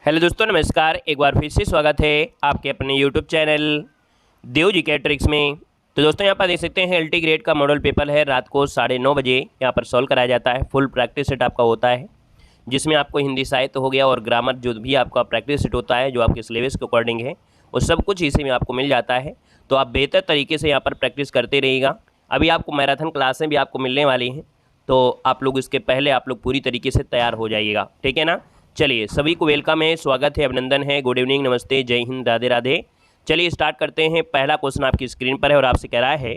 Hello दोस्तों, नमस्कार। एक बार फिर से स्वागत है आपके अपने यूट्यूब चैनल देव जी के ट्रिक्स में। तो दोस्तों यहाँ पर देख सकते हैं एलटी ग्रेड का मॉडल पेपर है। रात को 9:30 बजे यहाँ पर सॉल्व कराया जाता है। फुल प्रैक्टिस सेट आपका होता है, जिसमें आपको हिंदी साहित्य हो गया और ग्रामर जो भी आपका प्रैक्टिस सेट होता है, जो आपके सिलेबस के अकॉर्डिंग है, वो सब कुछ इसी में आपको मिल जाता है। तो आप बेहतर तरीके से यहाँ पर प्रैक्टिस करते रहिएगा। अभी आपको मैराथन क्लासें भी आपको मिलने वाली हैं, तो आप लोग इसके पहले आप लोग पूरी तरीके से तैयार हो जाइएगा, ठीक है ना। चलिए, सभी को वेलकम है, स्वागत है, अभिनंदन है, गुड इवनिंग, नमस्ते, जय हिंद, राधे राधे। चलिए स्टार्ट करते हैं। पहला क्वेश्चन आपकी स्क्रीन पर है और आपसे कह रहा है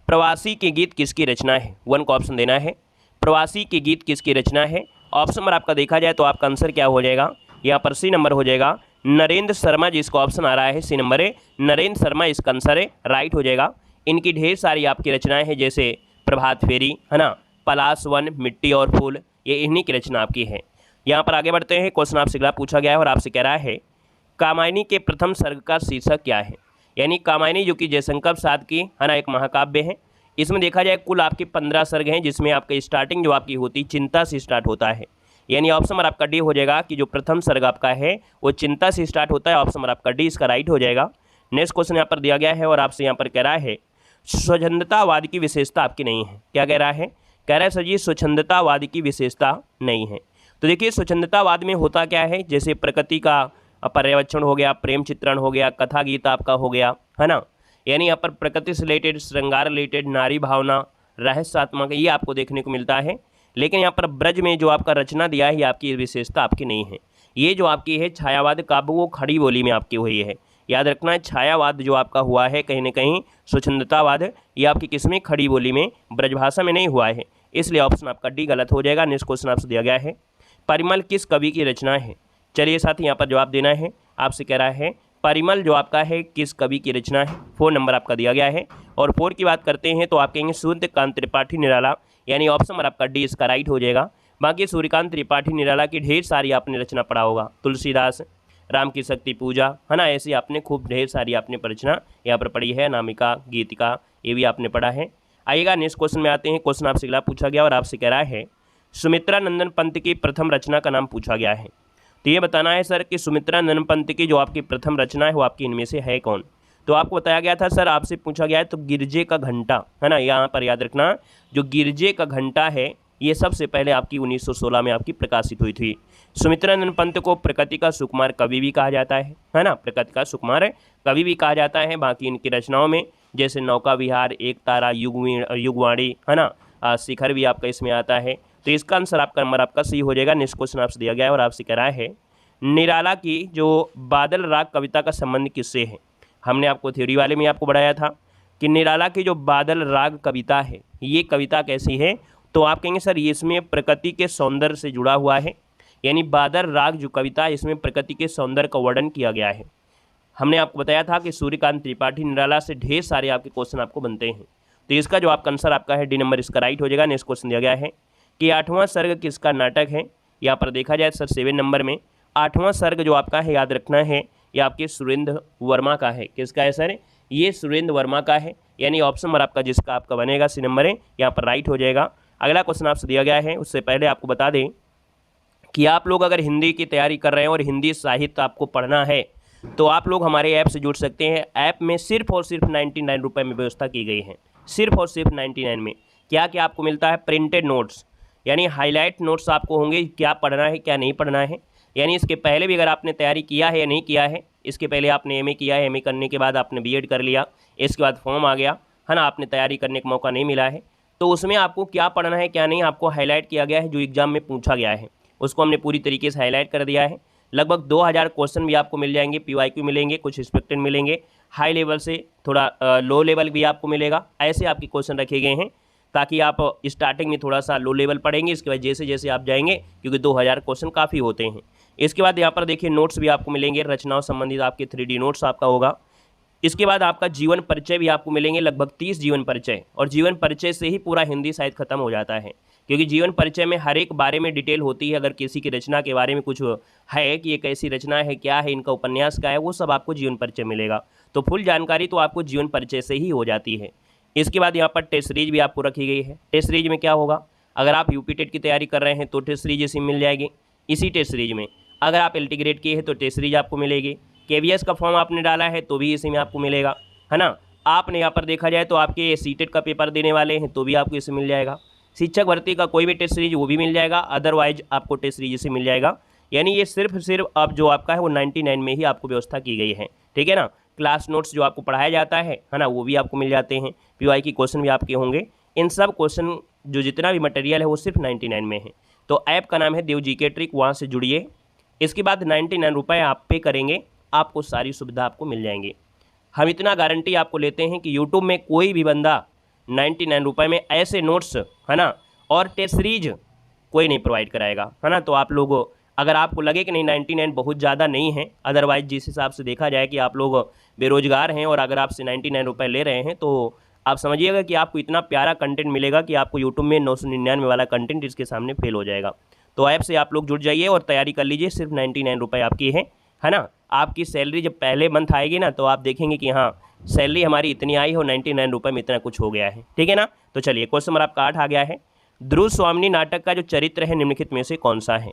प्रवासी के गीत किसकी रचना है। 1 का ऑप्शन देना है। प्रवासी के गीत किसकी रचना है। ऑप्शन नंबर आपका देखा जाए तो आपका आंसर क्या हो जाएगा, यहाँ पर सी नंबर हो जाएगा नरेंद्र शर्मा। जिसका ऑप्शन आ रहा है सी नंबर है, नरेंद्र शर्मा इसका आंसर है, राइट हो जाएगा। इनकी ढेर सारी आपकी रचनाएं हैं, जैसे प्रभात फेरी है ना, पलाश वन, मिट्टी और फूल, ये इन्हीं की रचना आपकी है। यहाँ पर आगे बढ़ते हैं। क्वेश्चन आपसे अगला पूछा गया है और आपसे कह रहा है कामायनी के प्रथम सर्ग का शीर्षक क्या है। यानी कामायनी जो कि जयशंकर प्रसाद की है ना एक महाकाव्य है। इसमें देखा जाए कुल आपके 15 सर्ग हैं, जिसमें आपका स्टार्टिंग जो आपकी होती चिंता से स्टार्ट होता है। यानी ऑप्शन नंबर आपका डी हो जाएगा कि जो प्रथम सर्ग आपका है वो चिंता से स्टार्ट होता है। ऑप्शन नंबर आपका डी इसका राइट हो जाएगा। नेक्स्ट क्वेश्चन यहाँ पर दिया गया है और आपसे यहाँ पर कह रहा है स्वच्छंदतावाद की विशेषता आपकी नहीं है। क्या कह रहा है, कह रहा है सर जी स्वच्छंदतावाद की विशेषता नहीं है। तो देखिए स्वच्छंदतावाद में होता क्या है, जैसे प्रकृति का पर्यवेक्षण हो गया, प्रेम चित्रण हो गया, कथा गीत आपका हो गया, है ना। यानी यहाँ पर प्रकृति से रिलेटेड, श्रृंगार रिलेटेड, नारी भावना, रहस्यात्मक, ये आपको देखने को मिलता है। लेकिन यहाँ पर ब्रज में जो आपका रचना दिया है, ये आपकी विशेषता आपकी नहीं है। ये जो आपकी है छायावाद काव्य, वो खड़ी बोली में आपकी हुई है। याद रखना है, छायावाद जो आपका हुआ है कहीं ना कहीं स्वच्छंदतावाद, ये आपकी किसमें, खड़ी बोली में, ब्रजभाषा में नहीं हुआ है। इसलिए ऑप्शन आपका डी गलत हो जाएगा। नेक्स्ट क्वेश्चन आपसे दिया गया है परिमल किस कवि की रचना है। चलिए साथ ही यहाँ पर जवाब देना है। आपसे कह रहा है परिमल जो आपका है किस कवि की रचना है। 4 नंबर आपका दिया गया है। और 4 की बात करते हैं तो आप कहेंगे सूर्यकांत त्रिपाठी निराला, यानी ऑप्शन नंबर आपका डी इसका राइट हो जाएगा। बाकी सूर्यकांत त्रिपाठी निराला की ढेर सारी आपने रचना पढ़ा होगा, तुलसीदास, राम की शक्ति पूजा, है ना, ऐसी आपने खूब ढेर सारी आपने रचना यहाँ पर पढ़ी है। नामिका, गीतिका, ये भी आपने पढ़ा है। आइएगा नेक्स्ट क्वेश्चन में आते हैं। क्वेश्चन आपसे अगला पूछा गया और आपसे कह रहा है सुमित्रा नंदन पंत की प्रथम रचना का नाम पूछा गया है। तो ये बताना है सर कि सुमित्रा नंदन पंत की जो आपकी प्रथम रचना है वो आपकी इनमें से है कौन। तो आपको बताया गया था सर, आपसे पूछा गया है तो गिरजे का घंटा, है ना। यहाँ पर याद रखना जो गिरजे का घंटा है ये सबसे पहले आपकी 1916 में आपकी प्रकाशित हुई थी। सुमित्रा नंदन पंत को प्रकृति का सुकुमार कवि भी कहा जाता है ना, प्रकृति का सुकुमार कवि भी कहा जाता है। बाकी इनकी रचनाओं में जैसे नौका विहार, एक तारा, युगवाणी, है ना, शिखर भी आपका इसमें आता है। तो इसका आंसर आपका नंबर आपका सी हो जाएगा। नेक्स्ट क्वेश्चन आपसे दिया गया है और आपसे कह रहा है निराला की जो बादल राग कविता का संबंध किससे है। हमने आपको थ्योरी वाले में आपको बढ़ाया था कि निराला की जो बादल राग कविता है ये कविता कैसी है। तो आप कहेंगे सर ये इसमें प्रकृति के सौंदर्य से जुड़ा हुआ है। यानी बादल राग जो कविता है इसमें प्रकृति के सौंदर्य का वर्णन किया गया है। हमने आपको बताया था कि सूर्यकांत त्रिपाठी निराला से ढेर सारे आपके क्वेश्चन आपको बनते हैं। तो इसका जो आपका आंसर आपका है डी नंबर इसका राइट हो जाएगा। नेक्स्ट क्वेश्चन दिया गया है कि 8वां सर्ग किसका नाटक है। यहाँ पर देखा जाए सर 7 नंबर में 8वां सर्ग जो आपका है याद रखना है ये आपके सुरेंद्र वर्मा का है। किसका है सर, ये सुरेंद्र वर्मा का है। यानी ऑप्शन नंबर आपका जिसका आपका बनेगा सी नंबर है, यहाँ पर राइट हो जाएगा। अगला क्वेश्चन आपसे दिया गया है, उससे पहले आपको बता दें कि आप लोग अगर हिंदी की तैयारी कर रहे हैं और हिंदी साहित्य आपको पढ़ना है तो आप लोग हमारे ऐप से जुड़ सकते हैं। ऐप में सिर्फ और सिर्फ 99 रुपये में व्यवस्था की गई है। सिर्फ और सिर्फ 99 में क्या क्या आपको मिलता है, प्रिंटेड नोट्स, यानी हाईलाइट नोट्स आपको होंगे, क्या पढ़ना है क्या नहीं पढ़ना है। यानी इसके पहले भी अगर आपने तैयारी किया है या नहीं किया है, इसके पहले आपने एमए किया है, एमए करने के बाद आपने बीएड कर लिया, इसके बाद फॉर्म आ गया, है ना, आपने तैयारी करने का मौका नहीं मिला है, तो उसमें आपको क्या पढ़ना है क्या नहीं आपको हाईलाइट किया गया है। जो एग्जाम में पूछा गया है उसको हमने पूरी तरीके से हाईलाइट कर दिया है। लगभग 2000 क्वेश्चन भी आपको मिल जाएंगे, पीवाईक्यू मिलेंगे, कुछ एक्सपेक्टेड मिलेंगे, हाई लेवल से थोड़ा लो लेवल भी आपको मिलेगा। ऐसे आपके क्वेश्चन रखे गए हैं ताकि आप स्टार्टिंग में थोड़ा सा लो लेवल पढ़ेंगे, इसके बाद जैसे जैसे आप जाएंगे, क्योंकि 2000 क्वेश्चन काफ़ी होते हैं। इसके बाद यहाँ पर देखिए नोट्स भी आपको मिलेंगे, रचनाओं संबंधित आपके 3D नोट्स आपका होगा। इसके बाद आपका जीवन परिचय भी आपको मिलेंगे, लगभग 30 जीवन परिचय, और जीवन परिचय से ही पूरा हिंदी साहित्य खत्म हो जाता है, क्योंकि जीवन परिचय में हर एक बारे में डिटेल होती है। अगर किसी की रचना के बारे में कुछ है कि ये कैसी रचना है, क्या है, इनका उपन्यास क्या है, वो सब आपको जीवन परिचय मिलेगा। तो फुल जानकारी तो आपको जीवन परिचय से ही हो जाती है। इसके बाद यहाँ पर टेस्ट सीरीज भी आपको रखी गई है। टेस्ट सीरीज में क्या होगा, अगर आप यूपी टेट की तैयारी कर रहे हैं तो टेस्ट सीरीज इसी मिल जाएगी। इसी टेस्ट सीरीज में अगर आप एलटी ग्रेड किए हैं तो टेस्ट सीरीज आपको मिलेगी। केवीएस का फॉर्म आपने डाला है तो भी इसी में आपको मिलेगा, है ना। आपने यहाँ पर देखा जाए तो आपके सीटेट का पेपर देने वाले हैं तो भी आपको इसे मिल जाएगा। शिक्षक भर्ती का कोई भी टेस्ट सीरीज वो भी मिल जाएगा, अदरवाइज आपको टेस्ट सीरीज से मिल जाएगा। यानी ये सिर्फ अब जो आपका है वो 99 में ही आपको व्यवस्था की गई है, ठीक है ना। क्लास नोट्स जो आपको पढ़ाया जाता है ना, वो भी आपको मिल जाते हैं। पीवाई की क्वेश्चन भी आपके होंगे। इन सब क्वेश्चन जो जितना भी मटेरियल है वो सिर्फ 99 में है। तो ऐप का नाम है देव जीके ट्रिक, वहाँ से जुड़िए। इसके बाद 99 रुपये आप पे करेंगे, आपको सारी सुविधा आपको मिल जाएंगी। हम इतना गारंटी आपको लेते हैं कि यूट्यूब में कोई भी बंदा 99 रुपये में ऐसे नोट्स, है ना, और टेस्ट सीरीज कोई नहीं प्रोवाइड कराएगा, है ना। तो आप लोग अगर आपको लगे कि नहीं 99 बहुत ज़्यादा नहीं है, अदरवाइज जिस हिसाब से देखा जाए कि आप लोग बेरोजगार हैं और अगर आपसे 99 रुपये ले रहे हैं तो आप समझिएगा कि आपको इतना प्यारा कंटेंट मिलेगा कि आपको यूट्यूब में 999 वाला कंटेंट इसके सामने फेल हो जाएगा। तो ऐप से आप लोग जुड़ जाइए और तैयारी कर लीजिए। सिर्फ 99 रुपये आपकी है ना। आपकी सैलरी जब पहले मंथ आएगी ना तो आप देखेंगे कि हाँ सैलरी हमारी इतनी आई है और 99 रुपये में इतना कुछ हो गया है, ठीक है ना। तो चलिए क्वेश्चन नंबर आपका 8 आ गया है। ध्रुव स्वामिनी नाटक का जो चरित्र है निम्नलिखित में से कौन सा है।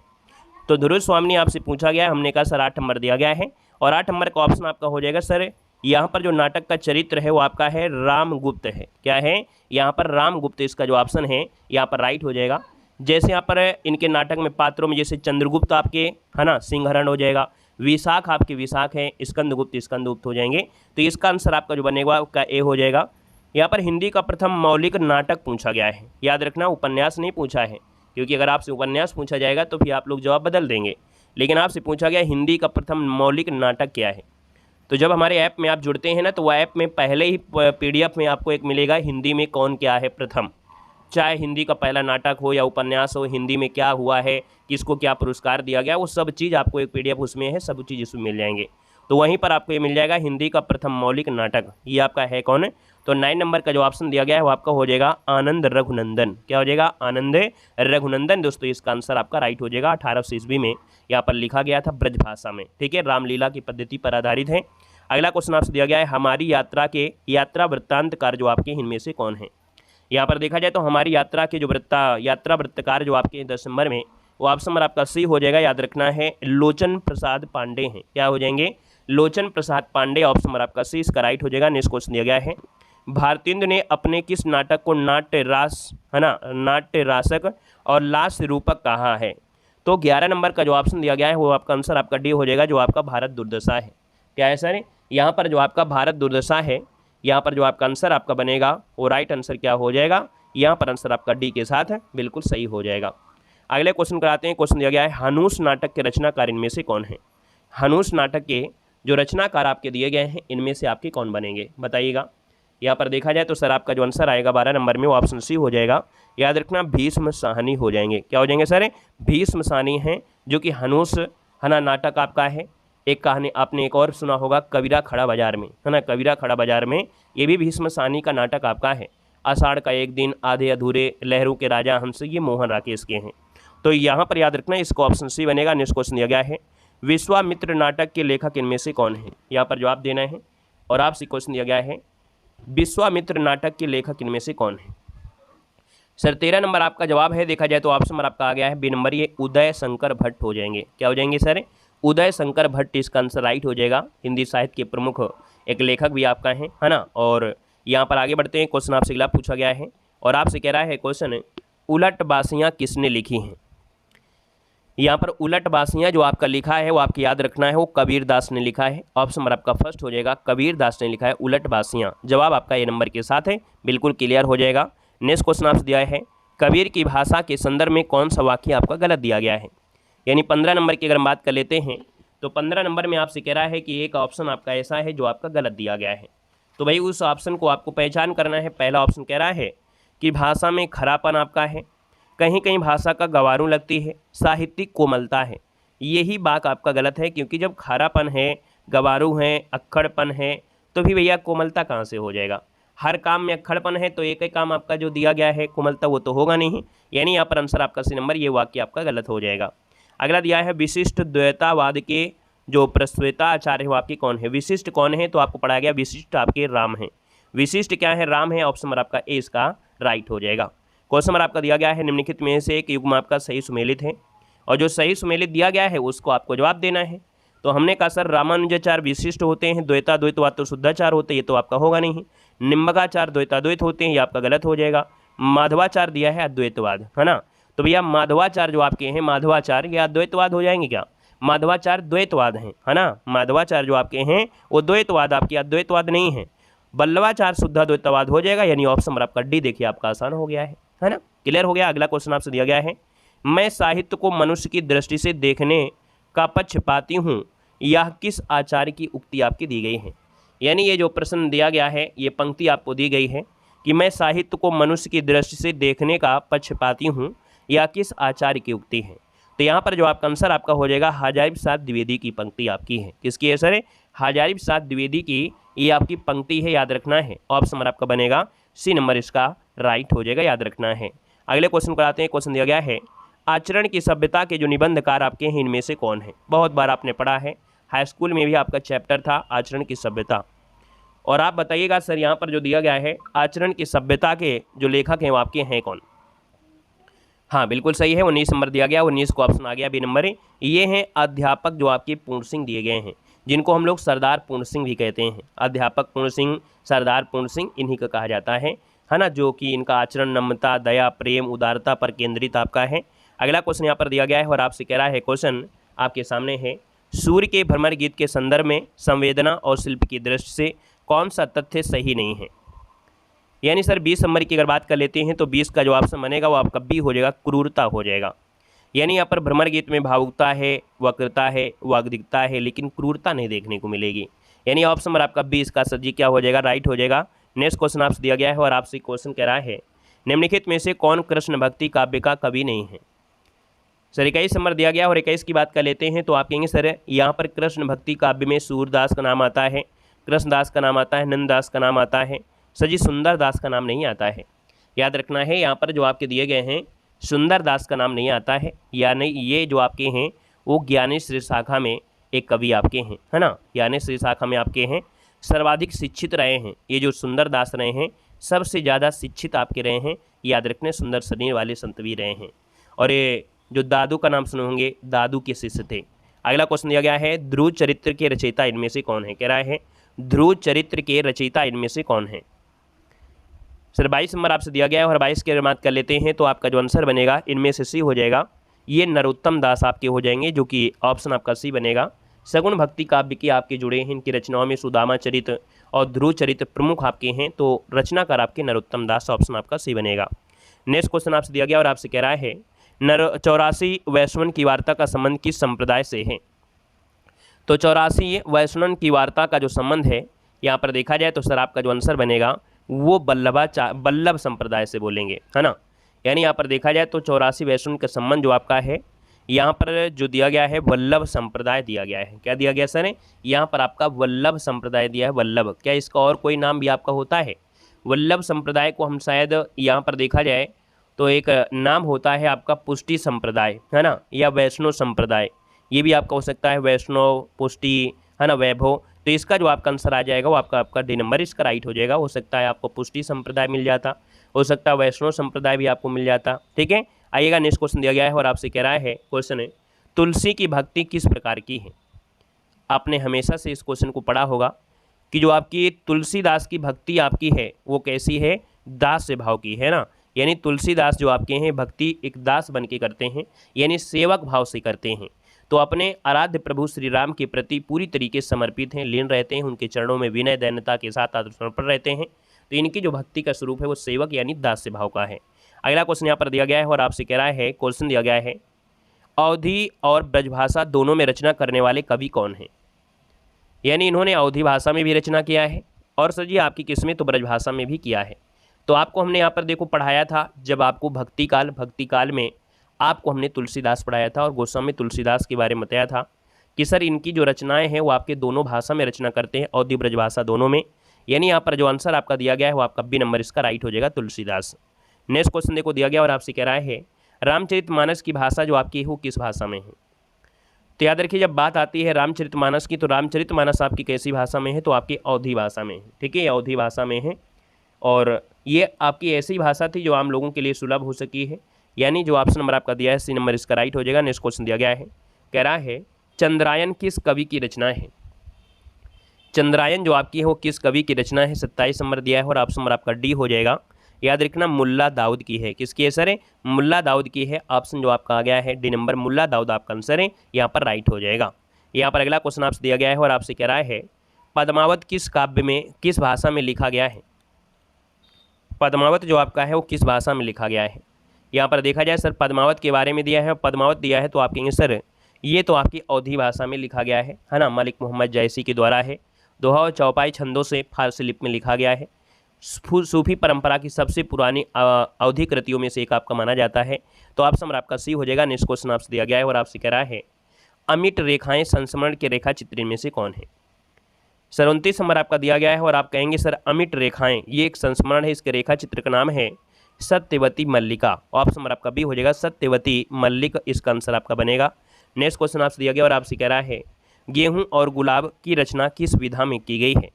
तो ध्रुव स्वामिनी आपसे पूछा गया है, हमने कहा सर 8 नंबर दिया गया है और 8 नंबर का ऑप्शन आपका हो जाएगा सर, यहाँ पर जो नाटक का चरित्र है वो आपका है रामगुप्त है। क्या है यहाँ पर रामगुप्त, इसका जो ऑप्शन है यहाँ पर राइट हो जाएगा। जैसे यहाँ पर इनके नाटक में पात्रों में जैसे चंद्रगुप्त आपके, है ना, सिंहरण हो जाएगा, विशाख आपके विशाख है, स्कंदगुप्त स्कंदगुप्त हो जाएंगे। तो इसका आंसर आपका जो बनेगा उसका ए हो जाएगा। यहाँ पर हिंदी का प्रथम मौलिक नाटक पूछा गया है, याद रखना उपन्यास नहीं पूछा है, क्योंकि अगर आपसे उपन्यास पूछा जाएगा तो फिर आप लोग जवाब बदल देंगे। लेकिन आपसे पूछा गया हिंदी का प्रथम मौलिक नाटक क्या है। तो जब हमारे ऐप में आप जुड़ते हैं ना तो वह ऐप में पहले ही पीडीएफ में आपको एक मिलेगा हिंदी में कौन क्या है प्रथम, चाहे हिंदी का पहला नाटक हो या उपन्यास हो, हिंदी में क्या हुआ है, किसको क्या पुरस्कार दिया गया, वो सब चीज़ आपको एक पीडीएफ उसमें है, सब चीज़ इसमें मिल जाएंगे। तो वहीं पर आपको ये मिल जाएगा हिंदी का प्रथम मौलिक नाटक, ये आपका है कौन है। तो 9 नंबर का जो ऑप्शन दिया गया है वो आपका हो जाएगा आनंद रघुनंदन। क्या हो जाएगा आनंद रघुनंदन। दोस्तों इसका आंसर आपका राइट हो जाएगा। 1800 ईस्वी में यहाँ पर लिखा गया था ब्रज भाषा में, ठीक है, रामलीला की पद्धति पर आधारित है। अगला क्वेश्चन आपसे दिया गया है हमारी यात्रा के यात्रा वृत्तांतकार जो आपके इनमें से कौन है। यहाँ पर देखा जाए तो हमारी यात्रा के जो यात्रा वृत्तकार जो आपके 10 नंबर में वो ऑप्शन नंबर आपका सी हो जाएगा। याद रखना है लोचन प्रसाद पांडे हैं। क्या हो जाएंगे लोचन प्रसाद पांडे, ऑप्शन नंबर आपका सी इसका राइट हो जाएगा। नेक्स्ट क्वेश्चन दिया गया है भारतेंदु ने अपने किस नाटक को नाट्य रास, है ना, नाट्य रासक और लास रूपक कहा है। तो 11 नंबर का जो ऑप्शन दिया गया है वो आपका आंसर आपका डी हो जाएगा, जो आपका भारत दुर्दशा है। क्या है सर, यहाँ पर जो आपका भारत दुर्दशा है, यहाँ पर जो आपका आंसर आपका बनेगा वो राइट आंसर क्या हो जाएगा, यहाँ पर आंसर आपका डी के साथ है, बिल्कुल सही हो जाएगा। अगले क्वेश्चन कराते हैं। क्वेश्चन दिया गया है हनुष नाटक के रचनाकार इनमें से कौन है। हनुष नाटक के जो रचनाकार आपके दिए गए हैं इनमें से आपके कौन बनेंगे बताइएगा। यहाँ पर देखा जाए तो सर आपका जो आंसर आएगा 12 नंबर में वो ऑप्शन सी हो जाएगा। याद रखना भीष्म साहनी हो जाएंगे। क्या हो जाएंगे सर, भीष्म साहनी हैं, जो कि हनुष, है ना, नाटक आपका है। एक कहानी आपने एक और सुना होगा कबीरा खड़ा बाजार में, है ना, कबीरा खड़ा बाजार में, ये भी भीष्म साहनी का नाटक आपका है। आषाढ़ का एक दिन, आधे अधूरे, लहरों के राजा हंस, ये मोहन राकेश के हैं। तो यहाँ पर याद रखना इसको ऑप्शन सी बनेगा। नेक्स्ट क्वेश्चन दिया गया है विश्वामित्र नाटक के लेखक इनमें से कौन है। यहाँ पर जवाब देना है और आपसे क्वेश्चन दिया गया है विश्वामित्र नाटक के लेखक इनमें से कौन है। सर 13 नंबर आपका जवाब है। देखा जाए तो ऑप्शन नंबर आपका आ गया है बी नंबर, ये उदय शंकर भट्ट हो जाएंगे। क्या हो जाएंगे सर, उदय शंकर भट्ट इसका आंसर राइट हो जाएगा। हिंदी साहित्य के प्रमुख एक लेखक भी आपका है ना। और यहाँ पर आगे बढ़ते हैं। क्वेश्चन आपसे अगला पूछा गया है और आपसे कह रहा है क्वेश्चन उलट बासियाँ किसने लिखी हैं। यहाँ पर उलट बासियाँ जो आपका लिखा है वो आपको याद रखना है वो कबीर दास ने लिखा है। ऑप्शन नंबर आपका फर्स्ट हो जाएगा, कबीर दास ने लिखा है उलट बासियाँ। जवाब आपका ए नंबर के साथ है, बिल्कुल क्लियर हो जाएगा। नेक्स्ट क्वेश्चन आपसे दिया है कबीर की भाषा के संदर्भ में कौन सा वाक्य आपका गलत दिया गया है। यानी 15 नंबर की अगर हम बात कर लेते हैं तो 15 नंबर में आपसे कह रहा है कि एक ऑप्शन आपका ऐसा है जो आपका गलत दिया गया है। तो भाई उस ऑप्शन को आपको पहचान करना है। पहला ऑप्शन कह रहा है कि भाषा में खरापन आपका है, कहीं कहीं भाषा का गंवारू लगती है, साहित्यिक कोमलता है। यही बात आपका गलत है, क्योंकि जब खारापन है, गंवारू है, अक्खड़पन है तो भी भैया कोमलता कहाँ से हो जाएगा। हर काम में अक्खड़पन है तो एक ही काम आपका जो दिया गया है कोमलता वो तो होगा नहीं। यानी यहाँ पर आंसर आपका सी नंबर, ये वाक्य आपका गलत हो जाएगा। अगला दिया है विशिष्ट द्वैतावाद के जो प्रस्वेता आचार्य वो आपके कौन है। विशिष्ट कौन है तो आपको पढ़ाया गया विशिष्ट आपके राम है। विशिष्ट क्या है, राम है। ऑप्शन नंबर आपका ए इसका राइट हो जाएगा। क्वेश्चन नंबर आपका दिया गया है निम्नलिखित में से एक युग्म आपका सही सुमेलित है। और जो सही सुमेलित दिया गया है उसको आपको जवाब देना है। तो हमने कहा सर रामानुजाचार विशिष्ट होते हैं, द्वैताद्वैतवाद तो शुद्धाचार होते हैं, ये तो आपका होगा नहीं। निम्बकाचार द्वैताद्वैत होते हैं, ये आपका गलत हो जाएगा। माधवाचार दिया है अद्वैतवाद, है ना। तो भैया माधवाचार जो आपके हैं, माधवाचार ये अद्वैतवाद हो जाएंगे क्या? माधवाचार द्वैतवाद हैं, है ना। माधवाचार जो आपके हैं वो द्वैतवाद, आपकी अद्वैतवाद नहीं है। वल्लभाचार शुद्धाद्वैतवाद हो जाएगा, यानी ऑप्शन नंबर आपका डी देखिए आपका आसान हो गया है ना। क्लियर हो गया। अगला क्वेश्चन आपसे दिया गया है, मैं साहित्य को मनुष्य की दृष्टि से देखने का पक्षपाती हूँ, यह किस आचार्य की उक्ति आपकी दी गई है? यानी ये जो प्रश्न दिया गया है, ये पंक्ति आपको दी गई है कि मैं साहित्य को मनुष्य की दृष्टि से देखने का पक्षपाती हूँ, यह किस आचार्य की उक्ति है? तो यहाँ पर जो आपका आंसर आपका हो जाएगा हजारी प्रसाद द्विवेदी की पंक्ति आपकी है। किसकी है सर? हजारी प्रसाद द्विवेदी की ये आपकी पंक्ति है, याद रखना है। ऑप्शन नंबर आपका बनेगा सी नंबर इसका राइट हो जाएगा, याद रखना है। अगले क्वेश्चन को आते हैं। क्वेश्चन दिया गया है, आचरण की सभ्यता के जो निबंधकार आपके हैं इनमें से कौन है? बहुत बार आपने पढ़ा है, हाई स्कूल में भी आपका चैप्टर था आचरण की सभ्यता। और आप बताइएगा सर यहाँ पर जो दिया गया है आचरण की सभ्यता के जो लेखक हैं वो आपके हैं कौन? हाँ बिल्कुल सही है, 19 नंबर दिया गया, 19 को ऑप्शन आ गया बी नंबर। ये हैं अध्यापक जो आपके पूर्ण सिंह दिए गए हैं, जिनको हम लोग सरदार पूर्ण सिंह भी कहते हैं। अध्यापक पूर्ण सिंह, सरदार पूर्ण सिंह, इन्हीं का कहा जाता है ना। जो कि इनका आचरण नम्रता, दया, प्रेम, उदारता पर केंद्रित आपका है। अगला क्वेश्चन यहाँ पर दिया गया है और आपसे कह रहा है, क्वेश्चन आपके सामने है, सूर्य के भ्रमर गीत के संदर्भ में संवेदना और शिल्प की दृष्टि से कौन सा तथ्य सही नहीं है? यानी सर 20 नंबर की अगर बात कर लेते हैं तो 20 का जो ऑप्शन बनेगा वो आपका बी हो जाएगा, क्रूरता हो जाएगा। यानी यहाँ पर भ्रमर गीत में भावुकता है, वक्रता है, वाग्दिकता है, लेकिन क्रूरता नहीं देखने को मिलेगी। यानी ऑप्शन नंबर आपका 20 का सर जी क्या हो जाएगा, राइट हो जाएगा। नेक्स्ट क्वेश्चन आपसे दिया गया है और आपसे क्वेश्चन कह रहा है, निम्नलिखित में से कौन कृष्ण भक्ति काव्य का कवि नहीं है? सर 21 नंबर दिया गया और 21 की बात कर लेते हैं तो आप कहेंगे सर यहाँ पर कृष्ण भक्ति काव्य में सूरदास का नाम आता है, कृष्णदास का नाम आता है, नंददास का नाम आता है, सर जी सुंदर दास का नाम नहीं आता है। याद रखना है यहाँ पर जो आपके दिए गए हैं सुंदर दास का नाम नहीं आता है, यानी ये जो आपके हैं वो ज्ञानेश्वरी शाखा में एक कवि आपके हैं, है ना। ज्ञानेश्वरी शाखा में आपके हैं, सर्वाधिक शिक्षित रहे हैं ये जो सुंदर दास रहे हैं, सबसे ज़्यादा शिक्षित आपके रहे हैं। याद रखने सुंदर शरीर वाले संत भी रहे हैं। और ये जो दादू का नाम सुने होंगे, दादू के शिष्य थे। अगला क्वेश्चन दिया गया है, ध्रुव चरित्र के रचयिता इनमें से कौन है? कह रहा है ध्रुव चरित्र के रचयिता इनमें से कौन है? सर 22 नंबर आपसे दिया गया है और 22 की अगर बात कर लेते हैं तो आपका जो आंसर बनेगा इनमें से सी हो जाएगा, ये नरोत्तम दास आपके हो जाएंगे, जो कि ऑप्शन आपका सी बनेगा। सगुण भक्ति काव्य के आपके जुड़े हैं, इनकी रचनाओं में सुदामा चरित्र और ध्रुव चरित्र प्रमुख आपके हैं, तो रचनाकार आपके नरोत्तम दास, ऑप्शन आपका सी बनेगा। नेक्स्ट क्वेश्चन आपसे दिया गया और आपसे कह रहा है, 84 वैष्णवन की वार्ता का संबंध किस संप्रदाय से है? तो 84 वैष्णवन की वार्ता का जो संबंध है यहाँ पर देखा जाए तो सर आपका जो आंसर बनेगा वो वल्लभ संप्रदाय से बोलेंगे, है ना। यानी यहाँ पर देखा जाए तो 84 वैष्णव का संबंध जो आपका है यहाँ पर जो दिया गया है वल्लभ संप्रदाय दिया गया है। क्या दिया गया सर? यहाँ पर आपका वल्लभ संप्रदाय दिया है। वल्लभ, क्या इसका और कोई नाम भी आपका होता है? वल्लभ संप्रदाय को हम शायद यहाँ पर देखा जाए तो एक नाम होता है आपका पुष्टि संप्रदाय, है ना, या वैष्णव संप्रदाय, ये भी आपका हो सकता है, वैष्णव, पुष्टि, है ना, वैभव। तो इसका जो आपका आंसर आ जाएगा वो आपका डी नंबर इसका राइट हो जाएगा। हो सकता है आपको पुष्टि संप्रदाय मिल जाता, हो सकता है वैष्णव संप्रदाय भी आपको मिल जाता। ठीक है, आइएगा नेक्स्ट क्वेश्चन दिया गया है और आपसे कह रहा है, क्वेश्चन है, तुलसी की भक्ति किस प्रकार की है? आपने हमेशा से इस क्वेश्चन को पढ़ा होगा कि जो आपकी तुलसीदास की भक्ति आपकी है वो कैसी है? दास से भाव की, है ना। यानी तुलसीदास जो आपके हैं भक्ति एक दास बन के करते हैं, यानी सेवक भाव से करते हैं। तो अपने आराध्य प्रभु श्री राम के प्रति पूरी तरीके से समर्पित हैं, लीन रहते हैं, उनके चरणों में विनय दैन्यता के साथ आत्मसमर्पण रहते हैं। तो इनकी जो भक्ति का स्वरूप है वो सेवक यानी दास से भाव का है। अगला क्वेश्चन यहाँ पर दिया गया है और आपसे कह रहा है, क्वेश्चन दिया गया है, अवधी और ब्रजभाषा दोनों में रचना करने वाले कवि कौन हैं? यानी इन्होंने अवधी भाषा में भी रचना किया है और सर जी आपकी किस्में तो ब्रजभाषा में भी किया है। तो आपको हमने यहाँ पर देखो पढ़ाया था, जब आपको भक्ति काल में आपको हमने तुलसीदास पढ़ाया था और गोस्वामी तुलसीदास के बारे में बताया था कि सर इनकी जो रचनाएं हैं वो आपके दोनों भाषा में रचना करते हैं, अवधी ब्रजभाषा दोनों में। यानी यहाँ पर जो आंसर आपका दिया गया है वो आपका बी नंबर इसका राइट हो जाएगा, तुलसीदास। नेक्स्ट क्वेश्चन देखो दिया गया और आपसे कह रहा है, रामचरितमानस की भाषा जो आपकी है वो किस भाषा में है? तो याद रखिए जब बात आती है रामचरितमानस की तो रामचरितमानस आपकी कैसी भाषा में है? तो आपकी अवधी भाषा में है। ठीक है, अवधी भाषा में है और ये आपकी ऐसी भाषा थी जो आम लोगों के लिए सुलभ हो सकी है। यानी जो ऑप्शन नंबर आपका दिया है सी नंबर इसका राइट हो जाएगा। नेक्स्ट क्वेश्चन दिया गया है, कह रहा है चंद्रायन किस कवि की रचना है। चंद्रायन जो आपकी है वो किस कवि की रचना है, 27 नंबर दिया है और ऑप्शन नंबर आपका डी हो जाएगा। याद रखना मुल्ला दाऊद की है। किसकी है सर है? मुल्ला दाऊद की है। ऑप्शन जो आपका आ गया है डी नंबर, मुल्ला दाऊद आपका आंसर है, यहाँ पर राइट हो जाएगा। यहाँ पर अगला क्वेश्चन आपसे दिया गया है और आपसे कह रहा है पद्मावत किस काव्य में, किस भाषा में लिखा गया है। पद्मावत जो आपका है वो किस भाषा में लिखा गया है। यहाँ पर देखा जाए सर पद्मावत के बारे में दिया है, पद्मावत दिया है तो आप कहेंगे सर ये तो आपकी अवधी भाषा में लिखा गया है ना, मलिक मोहम्मद जैसी के द्वारा है। दोहा और चौपाई छंदों से फारसी लिपि में लिखा गया है। सूफी परंपरा की सबसे पुरानी अवधि कृतियों में से एक आपका माना जाता है। तो ऑप्शन नंबर आपका सी हो जाएगा। नेक्स्ट क्वेश्चन आपसे दिया गया है और आपसे कह रहा है अमिट रेखाएं संस्मरण के रेखा चित्र में से कौन है। सर 29 नंबर आपका दिया गया है और आप कहेंगे सर अमिट रेखाएं ये एक संस्मरण है, इसके रेखा चित्र का नाम है सत्यवती मल्लिका। ऑप्शन नंबर आपका बी हो जाएगा, सत्यवती मल्लिक इसका आंसर आपका बनेगा। नेक्स्ट क्वेश्चन आपसे दिया गया और आपसे कह रहा है गेहूं और गुलाब की रचना किस विधा में की गई है।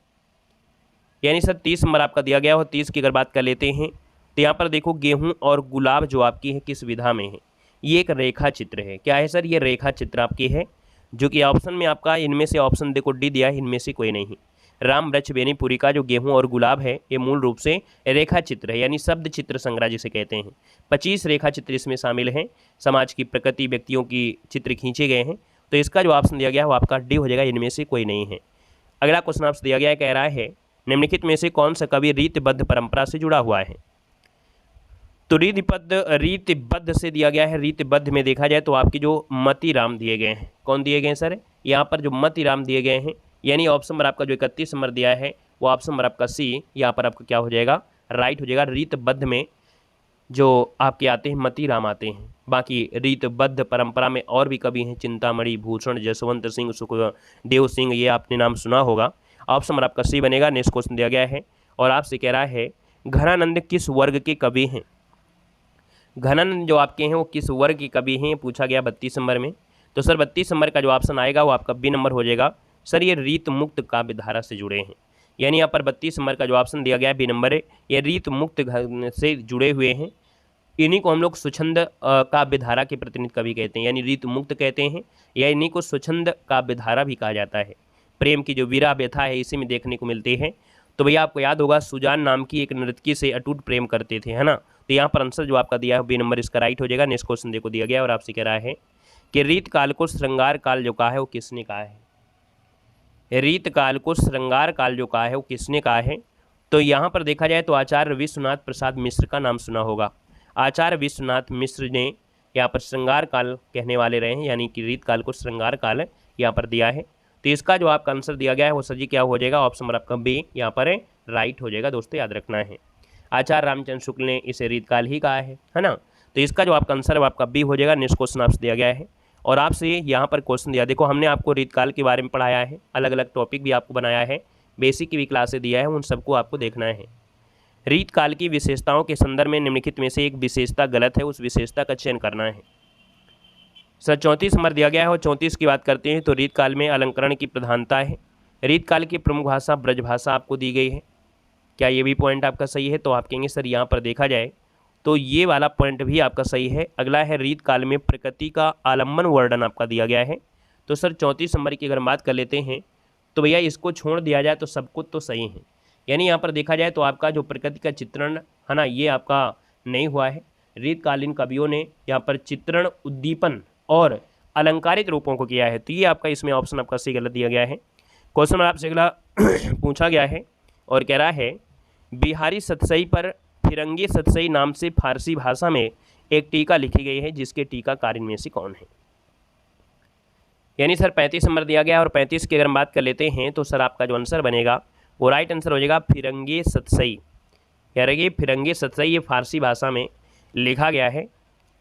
यानी सर 30 नंबर आपका दिया गया और 30 की अगर बात कर लेते हैं तो यहाँ पर देखो गेहूं और गुलाब जो आपकी है किस विधा में है, ये एक रेखा चित्र है। क्या है सर? ये रेखा चित्र आपकी है, जो कि ऑप्शन में आपका इनमें से ऑप्शन देखो डी दिया है, इनमें से कोई नहीं। राम वृक्ष बेनीपुरी का जो गेहूं और गुलाब है ये मूल रूप से रेखा चित्र है, यानी शब्द चित्र संग्रह जिसे कहते हैं। 25 रेखा चित्र इसमें शामिल हैं, समाज की प्रकृति व्यक्तियों की चित्र खींचे गए हैं। तो इसका जो ऑप्शन दिया गया है वो आपका डी हो जाएगा, इनमें से कोई नहीं है। अगला क्वेश्चन आपसे दिया गया है, कह रहा है निम्नलिखित में से कौन सा कवि रीतबद्ध परंपरा से जुड़ा हुआ है। तो रीतबद्ध से दिया गया है। रीतबद्ध में देखा जाए तो आपकी जो मती राम दिए गए हैं, कौन दिए गए हैं सर? यहाँ पर जो मती राम दिए गए हैं, यानी ऑप्शन नंबर आपका जो 31 नंबर दिया है वो ऑप्शन नंबर आपका सी यहाँ पर आपका क्या हो जाएगा, राइट हो जाएगा। रीतबद्ध में जो आपके आते हैं मती राम आते हैं। बाकी रीतबद्ध परंपरा में और भी कवि हैं, चिंतामणि, भूषण, जसवंत सिंह, सुखदेव सिंह, ये आपने नाम सुना होगा। ऑप्शन नंबर आपका सी बनेगा। नेक्स्ट क्वेश्चन दिया गया है और आपसे कह रहा है घनानंद किस वर्ग के कवि हैं। घनानंद जो आपके हैं वो किस वर्ग के कवि हैं पूछा गया 32 नंबर में। तो सर 32 नंबर का जो ऑप्शन आएगा वो आपका बी नंबर हो जाएगा। सर ये रीत मुक्त काव्य धारा से जुड़े हैं, यानी यहाँ पर 32 नंबर का जो ऑप्शन दिया गया है बी नंबर है, ये रीत मुक्त से जुड़े हुए हैं। इन्हीं को हम लोग स्वच्छंद काव्य धारा के प्रतिनिधि कवि कहते हैं, यानी रीत मुक्त कहते हैं, या इन्हीं को स्वच्छंद काव्य धारा भी कहा जाता है। प्रेम की जो वीरा व्यथा है इसी में देखने को मिलती है। तो भैया आपको याद होगा सुजान नाम की एक नर्तकी से अटूट प्रेम करते थे, है ना। तो यहाँ पर आंसर जो आपका दिया है बी नंबर इसका राइट हो जाएगा। नेक्स्ट क्वेश्चन देखो दिया गया और आपसे कह रहा है कि रीत काल को श्रृंगार काल जो कहा है वो किसने कहा है। रीत काल को श्रृंगार काल जो कहा है वो किसने कहा है। तो यहाँ पर देखा जाए तो आचार्य विश्वनाथ प्रसाद मिश्र का नाम सुना होगा। आचार्य विश्वनाथ मिश्र ने यहाँ पर श्रृंगार काल कहने वाले रहे हैं, यानी कि रीत काल को श्रृंगार काल यहाँ पर दिया है। तो इसका जो आपका आंसर दिया गया है वो सर जी क्या हो जाएगा, ऑप्शन नंबर आपका बी यहाँ पर राइट हो जाएगा। दोस्तों याद रखना है, आचार्य रामचंद्र शुक्ल ने इसे रीतकाल ही कहा है ना। तो इसका जो आपका आंसर है वो आपका बी हो जाएगा। नेक्स्ट क्वेश्चन आपसे दिया गया है और आपसे यहाँ पर क्वेश्चन दिया, देखो हमने आपको रीतकाल के बारे में पढ़ाया है, अलग अलग टॉपिक भी आपको बनाया है, बेसिक की भी क्लासें दिया है, उन सबको आपको देखना है। रीतकाल की विशेषताओं के संदर्भ में निम्नलिखित में से एक विशेषता गलत है, उस विशेषता का चयन करना है। सर 34 नंबर दिया गया है और 34 की बात करते हैं तो रीतकाल में अलंकरण की प्रधानता है। रीतकाल की प्रमुख भाषा ब्रज भाषा आपको दी गई है। क्या ये भी पॉइंट आपका सही है? तो आप कहेंगे सर यहाँ पर देखा जाए तो ये वाला पॉइंट भी आपका सही है। अगला है रीतकाल में प्रकृति का आलम्बन वर्णन आपका दिया गया है। तो सर 34 नंबर की अगर बात कर लेते हैं तो भैया इसको छोड़ दिया जाए तो सब कुछ तो सही है, यानी यहाँ पर देखा जाए तो आपका जो प्रकृति का चित्रण है ना ये आपका नहीं हुआ है। रीतकालीन कवियों ने यहाँ पर चित्रण, उद्दीपन और अलंकारित रूपों को किया है, तो ये आपका इसमें ऑप्शन आपका सी गलत दिया गया है। क्वेश्चन नंबर आपसे अगला पूछा गया है और कह रहा है बिहारी सतसई पर फिरंगी सतसई नाम से फारसी भाषा में एक टीका लिखी गई है, जिसके टीकाकार इनमें से कौन है। यानी सर 35 नंबर दिया गया और 35 की अगर हम बात कर लेते हैं तो सर आपका जो आंसर बनेगा वो राइट आंसर हो जाएगा फिरंगी सतसई। कह रहे हैं फिरंगी सतसई ये फारसी भाषा में लिखा गया है।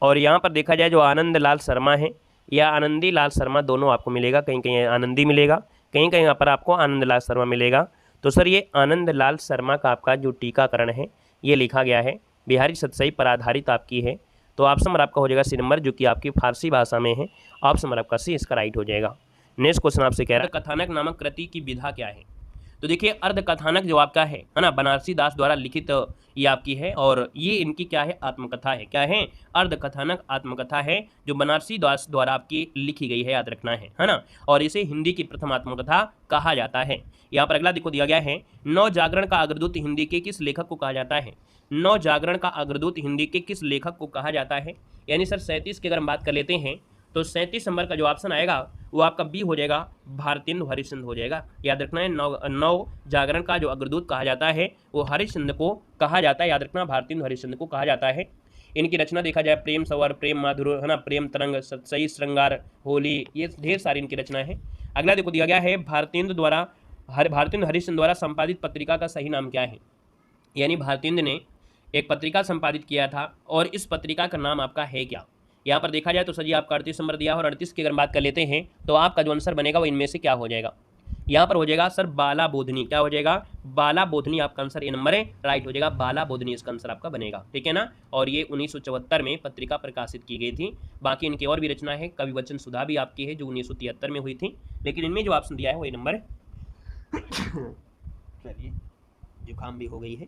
और यहाँ पर देखा जाए जो आनंद लाल शर्मा है या आनंदी लाल शर्मा दोनों आपको मिलेगा, कहीं कहीं आनंदी मिलेगा, कहीं कहीं यहाँ पर आपको आनंद लाल शर्मा मिलेगा। तो सर ये आनंद लाल शर्मा का आपका जो टीकाकरण है ये लिखा गया है, बिहारी सतसई पर आधारित आपकी है। तो ऑप्शन नंबर आपका हो जाएगा सी नंबर, जो कि आपकी फारसी भाषा में है। ऑप्शन नंबर आपका सी इसका राइट हो जाएगा। नेक्स्ट क्वेश्चन आपसे कह रहा है कथानक नामक कृति की विधा क्या है। तो देखिए अर्ध कथानक जो आपका है ना, बनारसी दास द्वारा लिखित ये आपकी है, और ये इनकी क्या है, आत्मकथा है। क्या है, अर्ध कथानक आत्मकथा है जो बनारसी दास द्वारा आपकी लिखी गई है, याद रखना है ना। और इसे हिंदी की प्रथम आत्मकथा कहा जाता है। यहाँ पर अगला देखो दिया गया है, नव जागरण का अग्रदूत हिंदी के किस लेखक को कहा जाता है। नव जागरण का अग्रदूत हिंदी के किस लेखक को कहा जाता है। यानी सर 37 की अगर हम बात कर लेते हैं तो 37 नंबर का जो ऑप्शन आएगा वो आपका बी हो जाएगा, भारतेंदु हरिश्चंद्र हो जाएगा। याद रखना है, नव जागरण का जो अग्रदूत कहा जाता है वो हरिश्चंद्र को कहा जाता है। याद रखना, भारतेंदु हरिश्चंद्र को कहा जाता है। इनकी रचना देखा जाए, प्रेम सवर, प्रेम माधुर है ना, प्रेम तरंग, सही श्रृंगार, होली, ये ढेर सारी इनकी रचना है। अगला देखो दिया गया है, भारतेंदु हरिश्चंद्र द्वारा संपादित पत्रिका का सही नाम क्या है। यानी भारतेंदु ने एक पत्रिका संपादित किया था और इस पत्रिका का नाम आपका है क्या। यहाँ पर देखा जाए तो सर जी आपका 38 नंबर दिया है, और 38 की अगर बात कर लेते हैं तो आपका जो आंसर बनेगा वो इनमें से क्या हो जाएगा। यहाँ पर हो जाएगा सर बाला बोधनी। क्या हो जाएगा, बाला बोधनी आपका आंसर ए नंबर है, राइट हो जाएगा, बाला बोधनी इसका आंसर आपका बनेगा, ठीक है ना। और ये 1974 में पत्रिका प्रकाशित की गई थी। बाकी इनकी और भी रचना है, कवि वचन सुधा भी आपकी है जो 1973 में हुई थी, लेकिन इनमें जो ऑप्शन दिया है वो ए नंबर है। चलिए जुकाम भी हो गई है।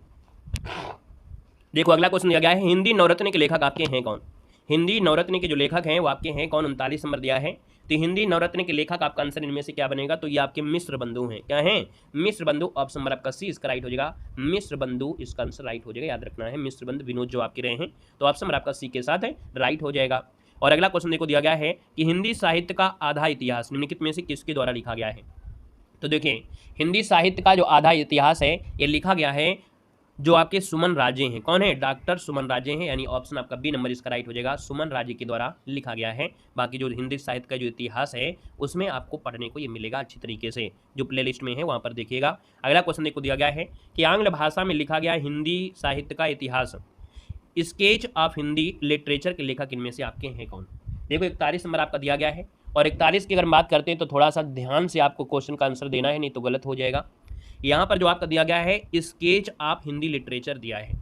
देखो अगला क्वेश्चन दिया गया है, हिंदी नवरत्न के लेखक आपके हैं कौन। हिंदी नवरत्न के जो लेखक हैं वो आपके हैं कौन, 39 नंबर दिया है। तो हिंदी नवरत्न के लेखक आपका आंसर इनमें से क्या बनेगा, तो ये आपके मिश्र बंधु हैं। क्या हैं, मिश्र बंधु। ऑप्शन नंबर आपका सी इसका राइट हो जाएगा, मिश्र बंधु इसका आंसर राइट हो जाएगा। याद रखना है, मिश्र बंधु विनोद जो आपके रहे हैं, तो ऑप्शन नंबर आपका सी के साथ है, राइट हो जाएगा। और अगला क्वेश्चन देखो दिया गया है कि हिंदी साहित्य का आधा इतिहास निम्नलिखित में से किसके द्वारा लिखा गया है। तो देखिए हिंदी साहित्य का जो आधा इतिहास है ये लिखा गया है जो आपके सुमन राजे हैं। कौन है, डॉक्टर सुमन राजे हैं। यानी ऑप्शन आपका बी नंबर इसका राइट हो जाएगा, सुमन राजे के द्वारा लिखा गया है। बाकी जो हिंदी साहित्य का जो इतिहास है उसमें आपको पढ़ने को ये मिलेगा अच्छी तरीके से, जो प्लेलिस्ट में है वहाँ पर देखिएगा। अगला क्वेश्चन देखो दिया गया है कि आंग्ल भाषा में लिखा गया हिंदी साहित्य का इतिहास, स्केच ऑफ हिंदी लिटरेचर के लेखक इनमें से आपके हैं कौन। देखो 41 नंबर आपका दिया गया है, और 41 की अगर बात करते हैं तो थोड़ा सा ध्यान से आपको क्वेश्चन का आंसर देना है, नहीं तो गलत हो जाएगा। यहाँ पर जो आपका दिया गया है स्केच ऑफ हिंदी लिटरेचर दिया है,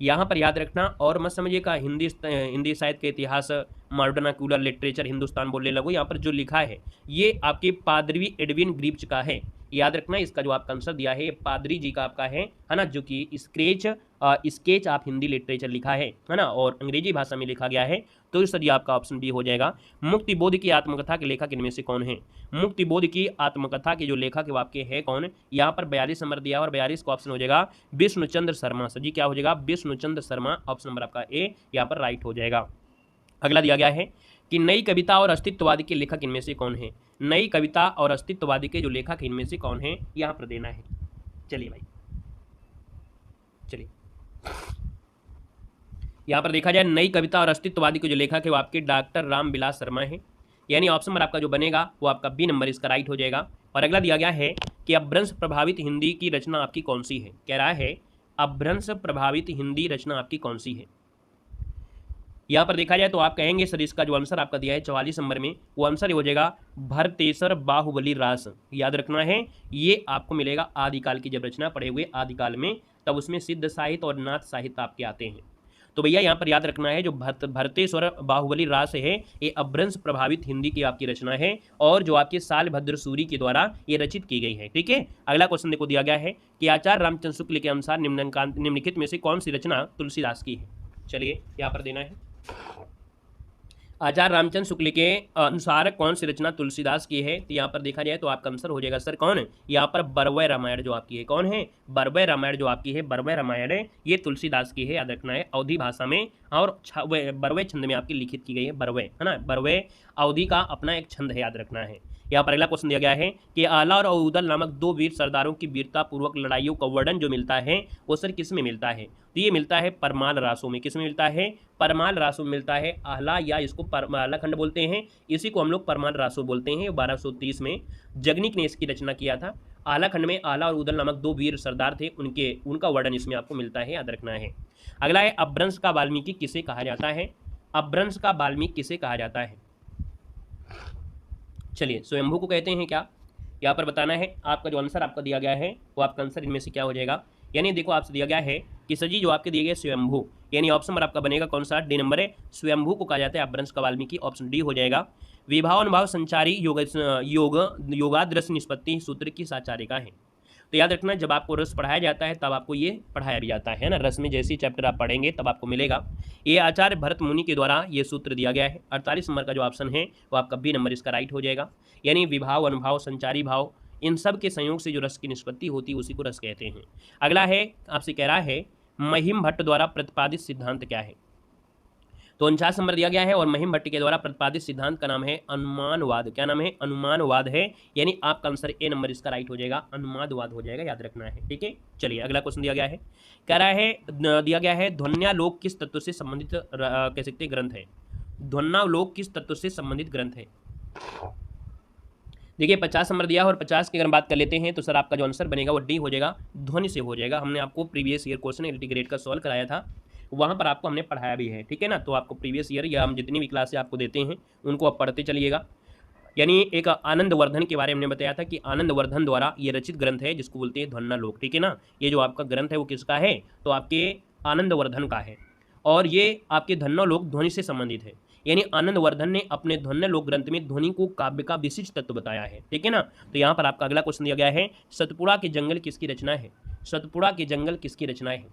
यहाँ पर याद रखना और मत समझिएगा हिंदी साहित्य के इतिहास, मॉडर्नाक्यूलर लिटरेचर, हिंदुस्तान बोलने लगो। यहाँ पर जो लिखा है ये आपके पादरी एडविन ग्रीव्स का है। याद रखना इसका जो आपका आंसर दिया है ये पादरी जी का आपका है ना, जो कि स्केच ऑफ हिंदी लिटरेचर लिखा है ना, और अंग्रेजी भाषा में लिखा गया है। तो सर ये आपका ऑप्शन बी हो जाएगा। मुक्ति बोध की आत्मकथा के लेखक इनमें से कौन है। मुक्ति बोध की आत्मकथा के जो लेखक है वो आपके हैं कौन। यहाँ पर 42 नंबर दिया और 42 का ऑप्शन हो जाएगा विष्णुचंद्र शर्मा। सर जी क्या हो जाएगा, विष्णुचंद्र शर्मा, ऑप्शन नंबर आपका ए यहाँ पर राइट हो जाएगा। अगला दिया गया है कि नई कविता और अस्तित्ववादी के लेखक इनमें से कौन है। नई कविता और अस्तित्ववादी के जो लेखक इनमें से कौन है यहाँ पर देना है। चलिए भाई चलिए यहाँ पर देखा जाए नई कविता और अस्तित्ववादी के जो लेखक है वो आपके डॉक्टर रामविलास शर्मा है। यानी ऑप्शन नंबर आपका जो बनेगा वो आपका बी नंबर इसका राइट हो जाएगा। और अगला दिया गया है कि अपभ्रंश प्रभावित हिंदी की रचना आपकी कौन सी है। कह रहा है अपभ्रंश प्रभावित हिंदी रचना आपकी कौन सी है। यहाँ पर देखा जाए तो आप कहेंगे सर इसका जो आंसर आपका दिया है 44 नंबर में, वो आंसर हो जाएगा भरतेसर बाहुबली रास। याद रखना है ये आपको मिलेगा आदिकाल की, जब रचना पढ़े हुए आदिकाल में तब उसमें सिद्ध साहित्य और नाथ साहित्य आपके आते हैं। तो भैया यहाँ पर याद रखना है जो भरतेश्वर बाहुबली रास है ये अपभ्रंश प्रभावित हिंदी की आपकी रचना है, और जो आपके सालभद्र सूरी के द्वारा ये रचित की गई है। ठीक है, अगला क्वेश्चन देखो दिया गया है कि आचार्य रामचंद्र शुक्ल के अनुसार निम्नलिखित में से कौन सी रचना तुलसीदास की है। चलिए यहाँ पर देना है, आचार्य रामचंद्र शुक्ल के अनुसार कौन सी रचना तुलसीदास की है। तो यहाँ पर देखा जाए तो आपका आंसर हो जाएगा सर कौन है, यहाँ पर बरवय रामायण जो आपकी है। कौन है, बरवय रामायण जो आपकी है, बरवय रामायण है ये तुलसीदास की है। याद रखना है अवधी भाषा में और बरवय छंद में आपकी लिखित की गई है, बरवय है ना, बरवय अवधी का अपना एक छंद है, याद रखना है। यहाँ पर अगला क्वेश्चन दिया गया है कि आला और उदल नामक दो वीर सरदारों की वीरता पूर्वक लड़ाइयों का वर्णन जो मिलता है वो सर किस में मिलता है। तो ये मिलता है परमाल रासों में। किस में मिलता है, परमाल रासों में मिलता है। आहला या इसको परमाला खंड बोलते हैं, इसी को हम लोग परमाल रासों बोलते हैं। 1230 में जगनिक ने इसकी रचना किया था। आला खंड में आला और उदल नामक दो वीर सरदार थे, उनका वर्णन इसमें आपको मिलता है, याद रखना है। अगला है अपभ्रंश का वाल्मीकि किसे कहा जाता है। अपभ्रंश का वाल्मीकि किसे कहा जाता है। चलिए स्वयंभू को कहते हैं क्या, यहाँ पर बताना है। आपका जो आंसर आपका दिया गया है वो आपका आंसर इनमें से क्या हो जाएगा। यानी देखो आपसे दिया गया है कि सर जी जो आपके दिए गए स्वयंभू, यानी ऑप्शन नंबर आपका बनेगा कौन सा, डी नंबर है। स्वयंभू को कहा जाता है अपभ्रंश का वाल्मीकि, ऑप्शन डी हो जाएगा। विभाव अनुभाव संचारी योगादृश्य निष्पत्ति सूत्र की साचारिका है। तो याद रखना, जब आपको रस पढ़ाया जाता है तब आपको ये पढ़ाया भी जाता है ना। रस में जैसी चैप्टर आप पढ़ेंगे तब आपको मिलेगा। ये आचार्य भरत मुनि के द्वारा ये सूत्र दिया गया है। 48 नंबर का जो ऑप्शन है वो आपका बी नंबर इसका राइट हो जाएगा। यानी विभाव, अनुभाव, संचारी भाव, इन सब के संयोग से जो रस की निष्पत्ति होती है उसी को रस कहते हैं। अगला है, आपसे कह रहा है महिम भट्ट द्वारा प्रतिपादित सिद्धांत क्या है। तो 49 नंबर दिया गया है और महिम भट्ट के द्वारा प्रतिपादित सिद्धांत का नाम है अनुमानवाद। क्या नाम है? अनुमानवाद है। यानी आपका आंसर ए नंबर इसका राइट हो जाएगा, अनुमानवाद हो जाएगा, याद रखना है। ठीक है, चलिए अगला क्वेश्चन दिया गया है। कह रहा है, दिया गया है ध्वन्यालोक किस तत्व से संबंधित कह सकते ग्रंथ है। ध्वन्यालोक किस तत्व से संबंधित ग्रंथ है। देखिए 50 नंबर दिया है और 50 की अगर बात कर लेते हैं तो सर आपका जो आंसर बनेगा वो डी हो जाएगा, ध्वनि से हो जाएगा। हमने आपको previous year question LT grade का सॉल्व कराया था, वहाँ पर आपको हमने पढ़ाया भी है। ठीक है ना, तो आपको प्रीवियस ईयर या हम जितनी भी क्लासें आपको देते हैं उनको आप पढ़ते चलिएगा। यानी एक आनंदवर्धन के बारे में हमने बताया था कि आनंदवर्धन द्वारा ये रचित ग्रंथ है जिसको बोलते हैं ध्वन्यालोक। ठीक है ना, ये जो आपका ग्रंथ है वो किसका है, तो आपके आनंदवर्धन का है और ये आपके ध्वन्यालोक ध्वनि से संबंधित है। यानी आनंदवर्धन ने अपने ध्वन्यालोक ग्रंथ में ध्वनि को काव्य का विशिष्ट तत्व बताया है। ठीक है ना, तो यहाँ पर आपका अगला क्वेश्चन दिया गया है, सतपुड़ा के जंगल किसकी रचना है। सतपुड़ा के जंगल किसकी रचना है।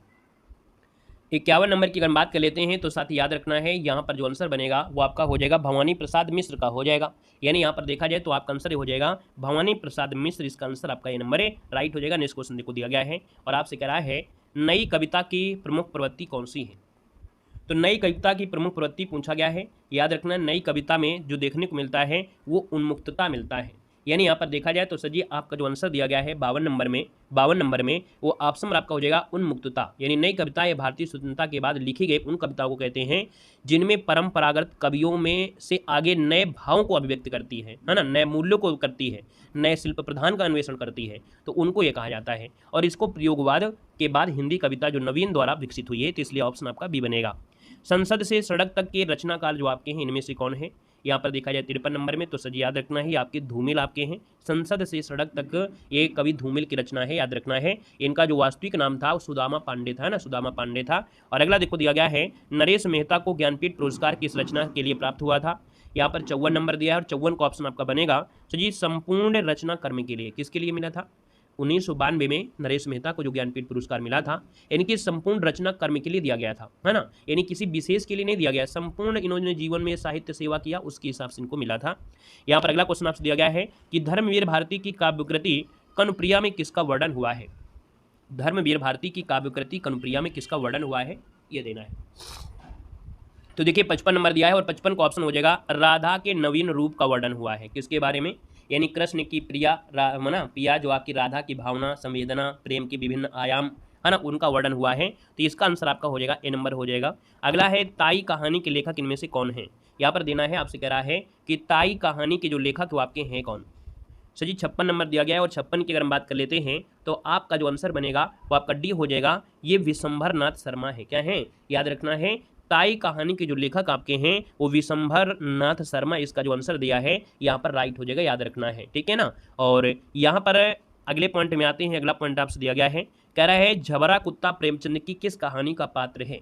51 नंबर की अगर बात कर लेते हैं तो साथ ही याद रखना है यहाँ पर जो आंसर बनेगा वो आपका हो जाएगा भवानी प्रसाद मिश्र का हो जाएगा। यानी यहाँ पर देखा जाए तो आपका आंसर हो जाएगा भवानी प्रसाद मिश्र, इसका आंसर आपका ये नंबर है, राइट हो जाएगा। नेक्स्ट क्वेश्चन देखो दिया गया है और आपसे कह रहा है नई कविता की प्रमुख प्रवृत्ति कौन सी है। तो नई कविता की प्रमुख प्रवृत्ति पूछा गया है। याद रखना, नई कविता में जो देखने को मिलता है वो उन्मुक्तता मिलता है। यानी यहाँ पर देखा जाए तो सर जी आपका जो आंसर दिया गया है 52 नंबर में वो ऑप्शन आपका हो जाएगा उन्मुक्तता। यानी नई कविताएं भारतीय स्वतंत्रता के बाद लिखी गई उन कविताओं को कहते हैं जिनमें परंपरागत कवियों में से आगे नए भावों को अभिव्यक्त करती है ना, नए मूल्यों को करती है, नए शिल्प प्रधान का अन्वेषण करती है, तो उनको ये कहा जाता है। और इसको प्रयोगवाद के बाद हिंदी कविता जो नवीन द्वारा विकसित हुई है, तो इसलिए ऑप्शन आपका बी बनेगा। संसद से सड़क तक के रचनाकार जो आपके हैं इनमें से कौन है। यहाँ पर देखा जाए 53 नंबर में, तो सजी याद रखना है आपके धूमिल आपके हैं। संसद से सड़क तक ये कवि धूमिल की रचना है, याद रखना है। इनका जो वास्तविक नाम था वो सुदामा पांडे था ना, सुदामा पांडे था। और अगला देखो दिया गया है, नरेश मेहता को ज्ञानपीठ पुरस्कार किस रचना के लिए प्राप्त हुआ था। यहाँ पर 54 नंबर दिया है और 54 का ऑप्शन आपका बनेगा सजी संपूर्ण रचना कर्म के लिए। किसके लिए मिला था। 1992 में नरेश मेहता को जो ज्ञानपीठ पुरस्कार मिला था, इनकी संपूर्ण रचना कर्म के लिए दिया गया था, है ना। यानी किसी विशेष के लिए नहीं दिया गया, संपूर्ण इन्होंने जीवन में साहित्य सेवा किया उसके हिसाब से इनको मिला था। यहाँ पर अगला क्वेश्चन आपसे दिया गया है कि धर्मवीर भारती की काव्यकृति कनुप्रिया में किसका वर्णन हुआ है। धर्मवीर भारती की काव्यकृति कनुप्रिया में किसका वर्णन हुआ है, ये देना है। तो देखिए 55 नंबर दिया है और 55 का ऑप्शन हो जाएगा राधा के नवीन रूप का वर्णन हुआ है। किसके बारे में, यानी कृष्ण की प्रिया प्रिया जो आपकी राधा की भावना, संवेदना, प्रेम के विभिन्न आयाम है ना, उनका वर्णन हुआ है। तो इसका आंसर आपका हो जाएगा ए नंबर हो जाएगा। अगला है ताई कहानी के लेखक इनमें से कौन है। यहाँ पर देना है आपसे कह रहा है कि ताई कहानी के जो लेखक वो आपके हैं कौन। सर जी 56 नंबर दिया गया है और 56 की अगर हम बात कर लेते हैं तो आपका जो आंसर बनेगा वो आपका डी हो जाएगा, ये विशंभर नाथ शर्मा है। क्या है, याद रखना है ताई कहानी के जो लेखक आपके हैं वो विशंभर नाथ शर्मा, इसका जो आंसर दिया है यहाँ पर राइट हो जाएगा, याद रखना है। ठीक है ना, और यहाँ पर अगले पॉइंट में आते हैं। अगला पॉइंट आपसे दिया गया है, कह रहा है झबरा कुत्ता प्रेमचंद की किस कहानी का पात्र है।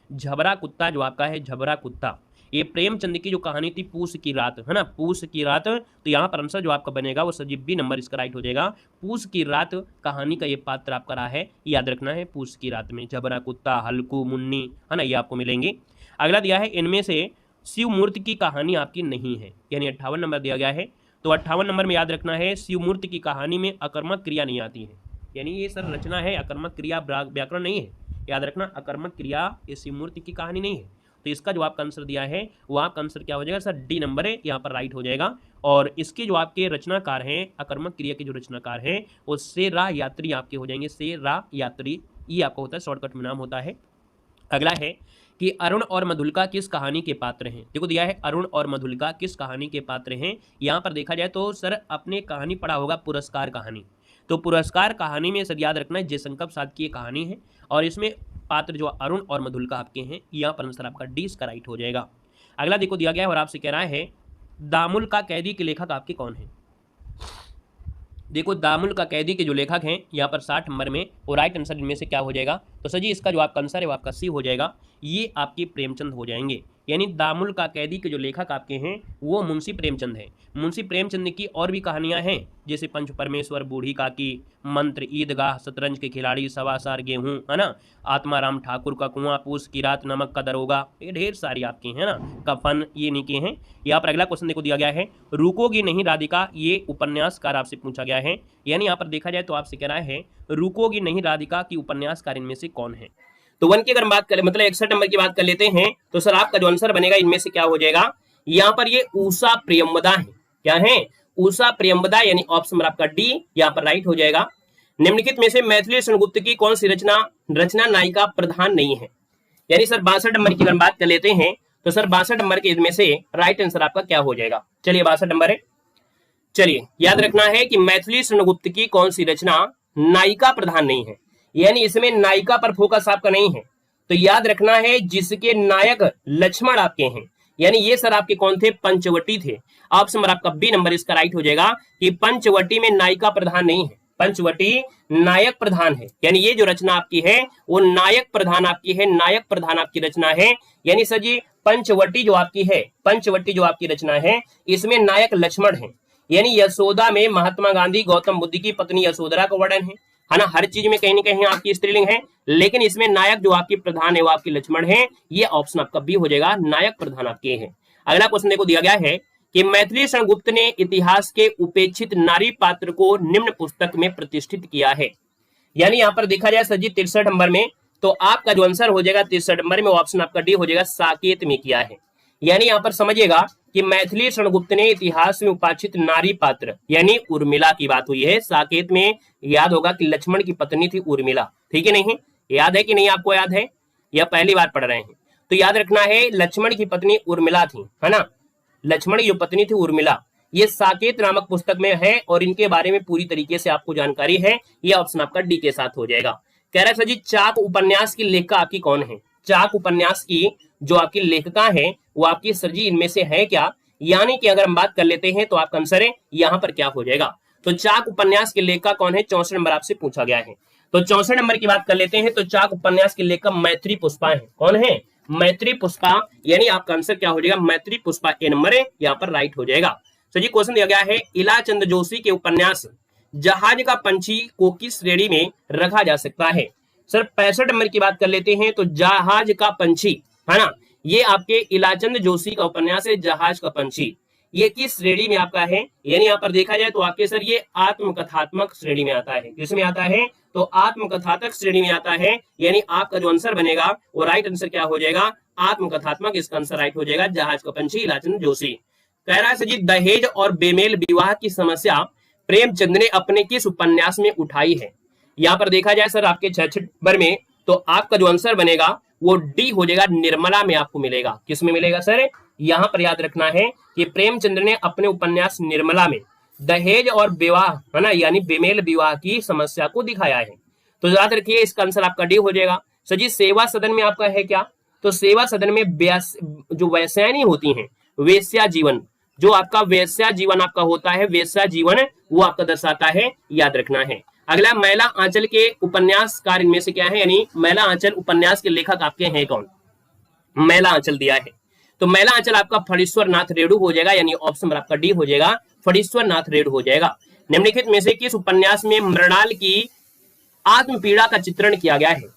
झबरा कुत्ता जो आपका है, झबरा कुत्ता ये प्रेमचंद की जो कहानी थी पूस की रात, है ना, पूस की रात। तो यहाँ पर आंसर जो आपका बनेगा वो सजीव बी नंबर इसका राइट हो जाएगा। पूस की रात कहानी का ये पात्र आपका रहा है, याद रखना है। पूस की रात में झबरा कुत्ता, हल्कू, मुन्नी, है ना, ये आपको मिलेंगे। अगला दिया है इनमें से शिव मूर्ति की कहानी आपकी नहीं है, यानी 58 नंबर दिया गया है। तो 58 नंबर में याद रखना है शिव मूर्ति की कहानी में अकर्मक क्रिया नहीं आती है, यानी ये सर रचना है, अकर्मक क्रिया व्याकरण नहीं है, याद रखना। अकर्मक क्रिया ये शिव मूर्ति की कहानी नहीं है। तो इसका जो आपका आंसर दिया है वो आपका आंसर क्या हो जाएगा सर, डी नंबर है, यहाँ पर राइट हो जाएगा। और इसके जो आपके रचनाकार हैं, अकर्मक क्रिया के जो रचनाकार हैं वो सेरा यात्री आपके हो जाएंगे, सेरा यात्री, ये आपका होता है शॉर्टकट में नाम होता है। अगला है कि अरुण और मधुलिका किस कहानी के पात्र हैं। देखो दिया है अरुण और मधुलिका किस कहानी के पात्र हैं। यहाँ पर देखा जाए तो सर आपने कहानी पढ़ा होगा पुरस्कार कहानी, तो पुरस्कार कहानी में सर याद रखना है जयशंकर प्रसाद की कहानी है और इसमें पात्र जो अरुण और मधुलिका आपके हैं, यहाँ पर आंसर आपका डी इसका राइट हो जाएगा। अगला देखो दिया गया है और आपसे कह रहा है दामुल का कैदी के लेखक आपके कौन है। देखो दामुल का कैदी के जो लेखक हैं यहाँ पर 60 नंबर में, और राइट आंसर इनमें से क्या हो जाएगा, तो सर जी इसका जो आपका आंसर है वो आपका सी हो जाएगा, ये आपके प्रेमचंद हो जाएंगे। यानी दामुल का कैदी के जो लेखक आपके हैं वो मुंशी प्रेमचंद है। मुंशी प्रेमचंद की और भी कहानियां हैं, जैसे पंच परमेश्वर, बूढ़ी काकी, मंत्र, ईदगाह, शतरंज के खिलाड़ी, सवासार गेहूं, है ना, आत्माराम ठाकुर का कुआं, पूस की रात, नमक का दरोगा, ये ढेर सारी आपकी है ना, कफन, ये नहीं के हैं। यहाँ पर अगला क्वेश्चन देखो दिया गया है, रुकोगी नहीं राधिका, ये उपन्यासकार आपसे पूछा गया है। यानी यहाँ पर देखा जाए तो आपसे कह रहा है रुकोगी नहीं राधिका की उपन्यासकार इनमें से कौन है। तो वन की अगर बात करें, मतलब 61 नंबर की बात कर लेते हैं, तो सर आपका जो आंसर बनेगा इनमें से क्या हो जाएगा, यहाँ पर ये उषा प्रियंवदा है। क्या है? उषा प्रियंवदा, यानी ऑप्शन नंबर आपका डी यहाँ पर राइट हो जाएगा। निम्नलिखित में से मैथिली शरणगुप्त की कौन सी रचना नायिका प्रधान नहीं है। यानी सर 62 नंबर की अगर बात कर लेते हैं, तो सर 62 नंबर के इनमें से राइट आंसर आपका क्या हो जाएगा। चलिए 62 नंबर है, चलिए याद रखना है कि मैथिली शरणगुप्त की कौन सी रचना नायिका प्रधान नहीं है, यानी इसमें नायिका पर फोकस आपका नहीं है। तो याद रखना है जिसके नायक लक्ष्मण आपके हैं, यानी ये सर आपके कौन थे, पंचवटी थे। ऑप्शन नंबर आपका बी नंबर इसका राइट हो जाएगा कि पंचवटी में नायिका प्रधान नहीं है, पंचवटी नायक प्रधान है। यानी ये जो रचना आपकी है वो नायक प्रधान आपकी है, नायक प्रधान आपकी रचना है। यानी सर जी पंचवटी जो आपकी है, पंचवटी जो आपकी रचना है इसमें नायक लक्ष्मण है। यानी यशोदा में महात्मा गांधी गौतम बुद्ध की पत्नी यशोधरा का वर्णन है ना, हर चीज में कहीं ना कहीं आपकी स्त्रीलिंग है, लेकिन इसमें नायक जो आपकी प्रधान है वो आपकी लक्ष्मण है। ये ऑप्शन आपका बी हो जाएगा, नायक प्रधान आपके हैं। अगला क्वेश्चन देखो दिया गया है कि मैथिली शरणगुप्त ने इतिहास के उपेक्षित नारी पात्र को निम्न पुस्तक में प्रतिष्ठित किया है। यानी यहाँ पर देखा जाए सर जी 63 नंबर में, तो आपका जो आंसर हो जाएगा 63 नंबर में ऑप्शन आपका डी हो जाएगा, साकेत में किया है। यानी यहाँ पर समझिएगा कि मैथिली शरणगुप्त ने इतिहास में उपाचित नारी पात्र यानी उर्मिला की बात हुई है। साकेत में याद होगा कि लक्ष्मण की पत्नी थी उर्मिला, ठीक है नहीं, याद है कि नहीं, आपको याद है या पहली बार पढ़ रहे हैं? तो याद रखना है लक्ष्मण की पत्नी उर्मिला थी, है ना, लक्ष्मण की जो पत्नी थी उर्मिला, ये साकेत नामक पुस्तक में है और इनके बारे में पूरी तरीके से आपको जानकारी है। ये ऑप्शन आपका डी के साथ हो जाएगा। कह रहा है सर जी चाक उपन्यास की लेखिका आपकी कौन है। चाक उपन्यास की जो आपकी लेखिका है वो आपकी सर जी इनमें से है क्या, यानी कि अगर हम बात कर लेते हैं तो आपका आंसर है यहाँ पर क्या हो जाएगा। तो चाक उपन्यास की लेखिका कौन है, 64 नंबर आपसे पूछा गया है। तो 64 नंबर की बात कर लेते हैं, तो चाक उपन्यास की लेखिका मैत्री पुष्पा है। कौन है, मैत्री पुष्पा, यानी आपका आंसर क्या हो जाएगा, मैत्री पुष्पा ए नंबर है, यहाँ पर राइट हो जाएगा। तो जी क्वेश्चन दिया गया है इलाचंद जोशी के उपन्यास जहाज का पंछी को किस श्रेणी में रखा जा सकता है। सर 65 नंबर की बात कर लेते हैं, तो जहाज का पंछी, है ना, ये आपके इलाचंद जोशी का उपन्यास है जहाज का पंछी। ये किस श्रेणी में आपका है, यानी यहाँ पर देखा जाए तो आपके सर ये आत्मकथात्मक श्रेणी में आता है। किसमें आता है, तो आत्मकथात्मक श्रेणी में आता है। यानी आपका जो आंसर बनेगा वो राइट आंसर क्या हो जाएगा, आत्मकथात्मक, इसका आंसर राइट हो जाएगा जहाज का पंछी, इलाचंद जोशी। कह रहा है सर जी दहेज और बेमेल विवाह की समस्या प्रेमचंद ने अपने किस उपन्यास में उठाई है। यहाँ पर देखा जाए सर आपके 66 नंबर में, तो आपका जो आंसर बनेगा वो डी हो जाएगा, निर्मला में आपको मिलेगा। किस में मिलेगा सर, यहाँ पर याद रखना है कि प्रेमचंद्र ने अपने उपन्यास निर्मला में दहेज और विवाह, है ना, यानी बेमेल विवाह की समस्या को दिखाया है। तो याद रखिए इसका आंसर आपका डी हो जाएगा। सर जी सेवा सदन में आपका है क्या, तो सेवा सदन में जो वैश्यानी होती हैं, वेश्या जीवन, जो आपका वेश्या जीवन आपका होता है, वेश्या जीवन वो आपका दर्शाता है, याद रखना है। अगला मैला आंचल के उपन्यासकार इनमें से क्या है, यानी मैला आंचल उपन्यास के लेखक आपके हैं कौन, मैला आंचल दिया है। तो मैला आंचल आपका फणीश्वर नाथ रेणु हो जाएगा, यानी ऑप्शन नंबर आपका डी हो जाएगा, फणीश्वर नाथ रेणु हो जाएगा। निम्नलिखित में से किस उपन्यास में मृणाल की आत्मपीड़ा का चित्रण किया गया है।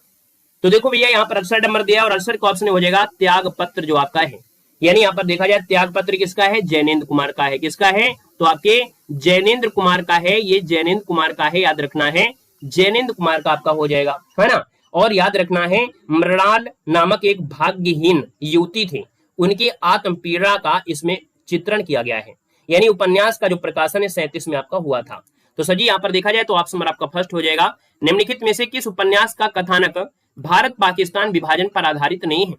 तो देखो भैया यहाँ पर 68 नंबर दिया और 68 का ऑप्शन हो जाएगा त्याग पत्र जो आपका है। यानी यहाँ पर देखा जाए त्याग पत्र किसका है, जैनेन्द्र कुमार का है। किसका है, तो आपके जैनेन्द्र कुमार का है, ये जैनेन्द्र कुमार का है, याद रखना है जैनेन्द्र कुमार का आपका हो जाएगा, है ना। और याद रखना है मृणाल नामक एक भाग्यहीन युवती थी, उनकी आत्मपीड़ा का इसमें चित्रण किया गया है। यानी उपन्यास का जो प्रकाशन है 37 में आपका हुआ था। तो सर जी यहाँ पर देखा जाए तो ऑप्शन नंबर आपका फर्स्ट हो जाएगा। निम्नलिखित में से किस उपन्यास का कथानक भारत पाकिस्तान विभाजन पर आधारित नहीं है।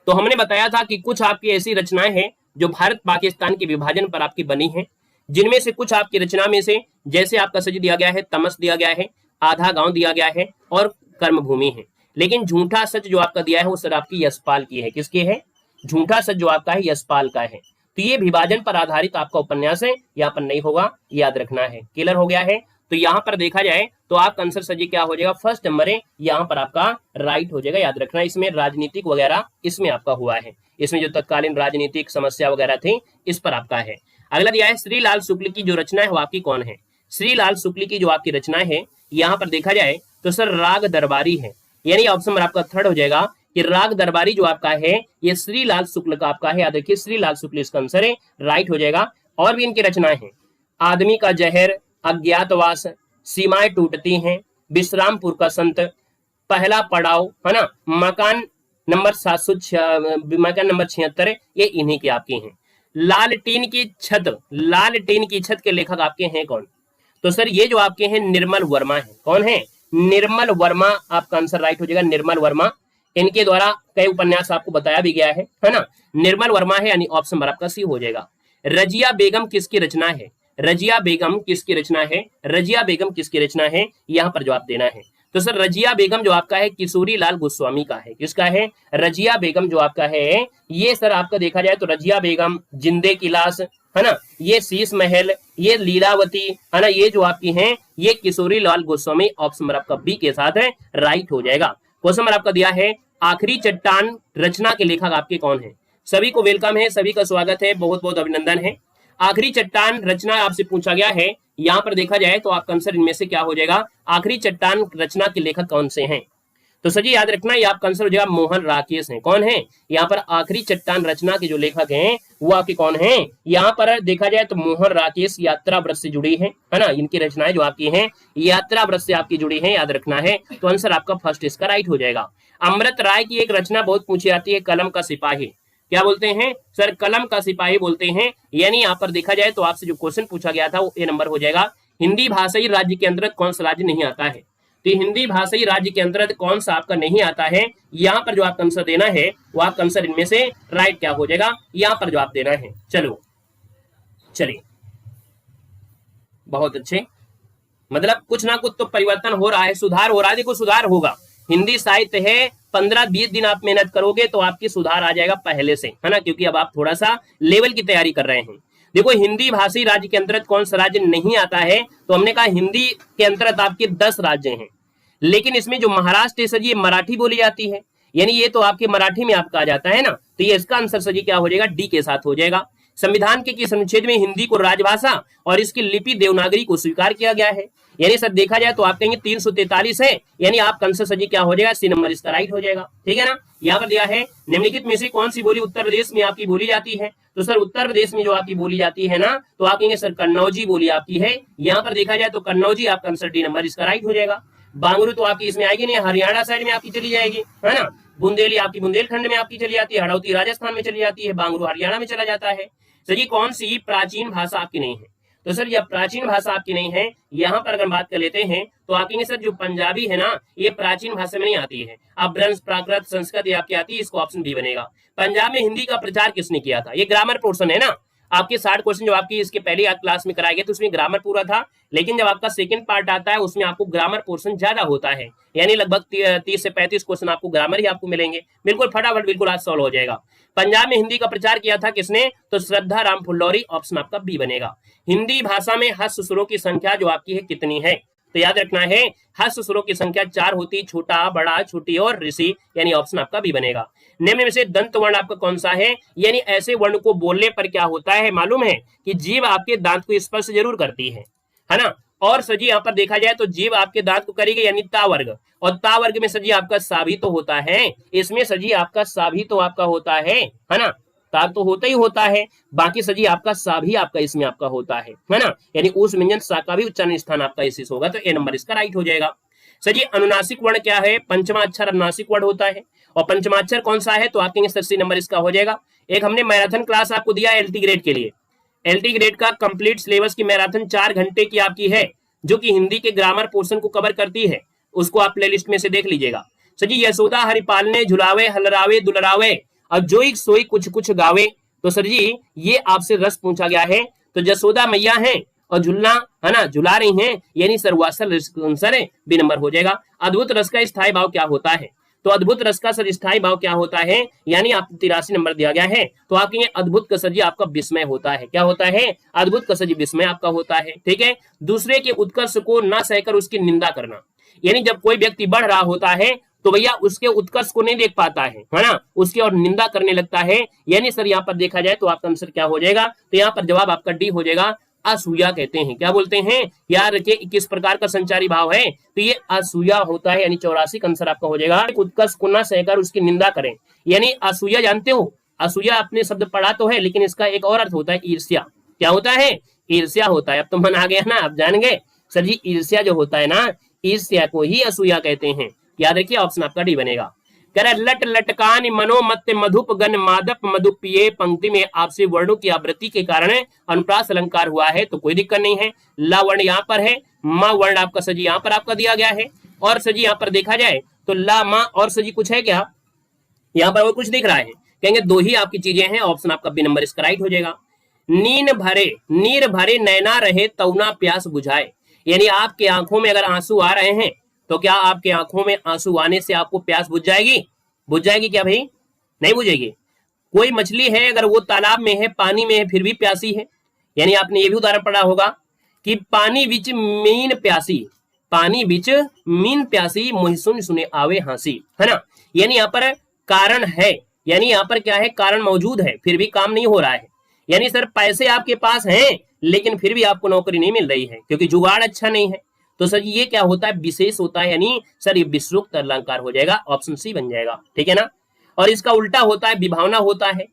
तो हमने बताया था कि कुछ आपकी ऐसी रचनाएं हैं जो भारत पाकिस्तान के विभाजन पर आपकी बनी हैं, जिनमें से कुछ आपकी रचना में से जैसे आपका सजी दिया गया है, तमस दिया गया है, आधा गांव दिया गया है और कर्मभूमि है। लेकिन झूठा सच जो आपका दिया है वो सर आपकी यशपाल की है। किसकी है, झूठा सच जो आपका है यशपाल का है। तो ये विभाजन पर आधारित आपका उपन्यास है, यहाँ पर नहीं होगा, याद रखना है। क्लियर हो गया है। तो यहाँ पर देखा जाए तो आपका आंसर सर जी क्या हो जाएगा, फर्स्ट नंबर है यहाँ पर आपका राइट हो जाएगा। याद रखना इसमें राजनीतिक वगैरह इसमें आपका हुआ है, इसमें जो तत्कालीन राजनीतिक समस्या वगैरह थी इस पर आपका है। अगला दिया है श्रीलाल शुक्ल की जो रचना है वो आपकी कौन है। श्रीलाल शुक्ल की जो आपकी रचना है यहाँ पर देखा जाए तो सर राग दरबारी है, यानी ऑप्शन नंबर आपका थर्ड हो जाएगा कि राग दरबारी जो आपका है ये श्रीलाल शुक्ल का आपका है। याद रखिए श्रीलाल शुक्ल इसका आंसर है, राइट हो जाएगा। और भी इनकी रचनाएं हैं, आदमी का जहर, अज्ञातवास, सीमाएं टूटती हैं, विश्रामपुर का संत, पहला पड़ाव, है ना, मकान नंबर 76 ये इन्हीं की आपकी हैं। लाल टीन की छत के लेखक आपके हैं कौन। तो सर ये जो आपके हैं निर्मल वर्मा है। कौन है, निर्मल वर्मा आपका आंसर राइट हो जाएगा, निर्मल वर्मा। इनके द्वारा कई उपन्यास आपको बताया भी गया है ना, निर्मल वर्मा है, यानी ऑप्शन नंबर आपका सी हो जाएगा। रजिया बेगम किसकी रचना है, रजिया बेगम किसकी रचना है, रजिया बेगम किसकी रचना है, यहाँ पर जवाब देना है। तो सर रजिया बेगम जो आपका है किशोरी लाल गोस्वामी का है। किसका है, रजिया बेगम जो आपका है ये सर आपका देखा जाए तो रजिया बेगम, जिंदे की लाश, है ना, ये शीश महल, ये लीलावती, है ना, ये जो आपकी हैं ये किशोरी लाल गोस्वामी। ऑप्शन नंबर आपका बी के साथ है, राइट हो जाएगा। क्वेश्चन नंबर आपका दिया है आखिरी चट्टान रचना के लेखक आपके कौन है। सभी को वेलकम है, सभी का स्वागत है, बहुत बहुत अभिनंदन है। आखिरी चट्टान रचना आपसे पूछा गया है, यहाँ पर देखा जाए तो आपका आंसर इनमें से क्या हो जाएगा, आखिरी चट्टान रचना के लेखक कौन से हैं। तो सर जी याद रखना ये आपका आंसर हो जाएगा मोहन राकेश हैं। कौन है, यहाँ पर आखिरी चट्टान रचना के जो लेखक हैं वो आपके कौन हैं, यहाँ पर देखा जाए तो मोहन राकेश यात्रा व्रत से जुड़ी है ना, इनकी रचनाएं जो आपकी हैं यात्रा व्रत से आपकी जुड़ी है, याद रखना है। तो आंसर आपका फर्स्ट इसका राइट हो जाएगा। अमृत राय की एक रचना बहुत पूछी जाती है, कलम का सिपाही, क्या बोलते हैं सर, कलम का सिपाही बोलते हैं। यानी यहाँ पर देखा जाए तो आपसे जो क्वेश्चन पूछा गया था वो ए नंबर हो जाएगा। हिंदी भाषाई राज्य के अंतर्गत कौन सा राज्य नहीं आता है, तो हिंदी भाषाई राज्य के अंतर्गत कौन सा आपका नहीं आता है, यहाँ पर जो आपका आंसर देना है वो आपका आंसर इनमें से राइट क्या हो जाएगा, यहाँ पर जवाब देना है। चलो चलिए बहुत अच्छे, मतलब कुछ ना कुछ तो परिवर्तन हो रहा है, सुधार हो रहा है। देखो सुधार होगा, हिंदी साहित्य है, 15-20 दिन आप मेहनत करोगे तो आपकी सुधार आ जाएगा पहले से, है ना, क्योंकि अब आप थोड़ा सा लेवल की तैयारी कर रहे हैं। देखो हिंदी भाषी राज्य के अंतर्गत कौन सा राज्य नहीं आता है, तो हमने कहा हिंदी के अंतर्गत आपके 10 राज्य हैं, लेकिन इसमें जो महाराष्ट्र है सर ये मराठी बोली जाती है, यानी ये तो आपके मराठी में आपका आ जाता है ना, तो ये इसका आंसर सर जी क्या हो जाएगा, डी के साथ हो जाएगा। संविधान के किस अनुच्छेद में हिंदी को राजभाषा और इसकी लिपि देवनागरी को स्वीकार किया गया है, यानी सर देखा जाए तो आप कहेंगे 343 है, यानी आपका आंसर सर जी क्या हो जाएगा, सी नंबर इसका राइट हो जाएगा। ठीक है ना, यहाँ पर दिया है निम्नलिखित में से कौन सी बोली उत्तर प्रदेश में आपकी बोली जाती है, तो सर उत्तर प्रदेश में जो आपकी बोली जाती है ना, तो आप कहेंगे सर कन्नौजी बोली आपकी है। यहाँ पर देखा जाए तो कन्नौजी आपका आंसर डी नंबर इसका राइट हो जाएगा। बांगरू तो आपकी इसमें आएगी नहीं, हरियाणा साइड में आपकी चली जाएगी, है ना, बुंदेली आपकी बुंदेलखंड में आपकी चली जाती है, हड़ौती राजस्थान में चली जाती है, बांगरू हरियाणा में चला जाता है। सर ये कौन सी प्राचीन भाषा आपकी नहीं है, तो सर यह प्राचीन भाषा आपकी नहीं है। यहाँ पर अगर बात कर लेते हैं तो आप कहेंगे सर जो पंजाबी है ना ये प्राचीन भाषा में नहीं आती है, अब ब्रज प्राकृत संस्कृत ये आपकी आती है, इसको ऑप्शन डी बनेगा। पंजाब में हिंदी का प्रचार किसने किया था, ये ग्रामर पोर्शन है ना, आपके 60 क्वेश्चन जो आपकी इसके पहले क्लास में कराए गए तो उसमें ग्रामर पूरा था, लेकिन जब आपका सेकंड पार्ट आता है उसमें आपको ग्रामर पोर्शन ज्यादा होता है, यानी लगभग 30 से 35 क्वेश्चन आपको ग्रामर ही आपको मिलेंगे। बिल्कुल फटाफट बिल्कुल आज सॉल्व हो जाएगा। पंजाब में हिंदी का प्रचार किया था किसने, तो श्रद्धा राम फुल्लौरी, ऑप्शन आपका बी बनेगा। हिंदी भाषा में हस्त स्वरों की संख्या जो आपकी है कितनी है, तो याद रखना है हस्त स्वरों की संख्या 4 होती, छोटा, बड़ा, छोटी और ऋषि, यानी ऑप्शन आपका बी बनेगा। निम्न में से दंत वर्ण आपका कौन सा है, यानी ऐसे वर्ण को बोलने पर क्या होता है मालूम है कि जीभ आपके दांत को स्पर्श जरूर करती है ना, और सजी यहाँ पर देखा जाए तो जीभ आपके दांत को करेगी, यानी ता वर्ग, और ता वर्ग में सजी आपका सा भी तो होता है, इसमें सजी आपका सा भी तो आपका होता है ना, ता तो होता ही होता है, बाकी सजी आपका सा भी आपका इसमें आपका होता है ना, यानी उस व्यंजन सा का भी उच्चारण स्थान आपका इसी होगा, तो ए नंबर इसका राइट हो जाएगा। सजी अनुनासिक वर्ण क्या है, पंचमा अक्षर अनुनासिक वर्ण होता है, और पंचमाक्षर कौन सा है, तो आप कहेंगे सर सी नंबर इसका हो जाएगा। एक हमने मैराथन क्लास आपको दिया एलटी ग्रेड के लिए, एलटी ग्रेड का कंप्लीट सिलेबस की मैराथन 4 घंटे की आपकी है, जो कि हिंदी के ग्रामर पोर्शन को कवर करती है, उसको आप प्लेलिस्ट में से देख लीजिएगा। सजी यशोदा हरिपाल ने झुलावे हलरावे दुलरावे और जोई सोई कुछ कुछ गावे, तो सर जी ये आपसे रस पूछा गया है, तो यशोदा मैया है और झुलना है ना, झुला रही हैं, यानी सरवासल आंसर है बी नंबर हो जाएगा। अद्भुत रस का स्थायी भाव क्या होता है, तो अद्भुत रस का सर स्थायी भाव क्या होता है, यानी आपको 83 नंबर दिया गया है। तो आप कहेंगे अद्भुत का सर जी आपका विस्मय होता है। क्या होता है? अद्भुत का सर जी विस्मय आपका होता है। ठीक है। दूसरे के उत्कर्ष को ना सहकर उसकी निंदा करना, यानी जब कोई व्यक्ति बढ़ रहा होता है तो भैया उसके उत्कर्ष को नहीं देख पाता है ना, उसकी और निंदा करने लगता है। यानी सर यहाँ पर देखा जाए तो आपका आंसर क्या हो जाएगा, तो यहाँ पर जवाब आपका डी हो जाएगा। असूया कहते हैं। क्या बोलते हैं? याद रखिए किस प्रकार का संचारी भाव है, तो ये असूया होता है, यानी 84 का आंसर आपका हो जाएगा। उत्कर्ष को न सहकर उसकी निंदा करें, यानी असूया जानते हो, असूया आपने शब्द पढ़ा तो है, लेकिन इसका एक और अर्थ होता है ईर्ष्या। क्या होता है? ईर्ष्या होता है। अब तो मन आ गया ना, आप जान गए सर जी ईर्ष्या जो होता है ना, ईर्ष्या को ही असूया कहते हैं। याद रखिए ऑप्शन आपका डी बनेगा। कह रहा लट लटकान मनोमत मधुप गण मादप मधुप पिए, पंक्ति में आपसे वर्णों की आवृत्ति के कारण अनुप्रास अलंकार हुआ है, तो कोई दिक्कत नहीं है। ला वर्ण यहाँ पर है, मा वर्ण आपका सजी यहाँ पर आपका दिया गया है, और सजी यहाँ पर देखा जाए तो ला मा और सजी कुछ है क्या यहाँ पर? वो कुछ दिख रहा है, कहेंगे दो ही आपकी चीजें हैं। ऑप्शन आपका बी नंबर इसका राइट हो जाएगा। नीर भरे नैना रहे तौना प्यास बुझाए, यानी आपके आंखों में अगर आंसू आ रहे हैं तो क्या आपके आंखों में आंसू आने से आपको प्यास बुझ जाएगी? बुझ जाएगी क्या भाई? नहीं बुझेगी। कोई मछली है अगर वो तालाब में है, पानी में है, फिर भी प्यासी है, यानी आपने ये भी उदाहरण पढ़ा होगा कि पानी बिच मीन प्यासी, पानी बिच मीन प्यासी मुहि सुन सुने आवे हंसी, है ना। यानी यहाँ पर कारण है, यानी यहाँ पर क्या है, कारण मौजूद है फिर भी काम नहीं हो रहा है। यानी सर पैसे आपके पास हैं लेकिन फिर भी आपको नौकरी नहीं मिल रही है क्योंकि जुगाड़ अच्छा नहीं है। तो सर ये क्या होता है? विशेष होता है, यानी सर ये विश्रुक्त अलंकार हो जाएगा, ऑप्शन सी बन जाएगा। ठीक है ना। और इसका उल्टा होता है, विभावना होता है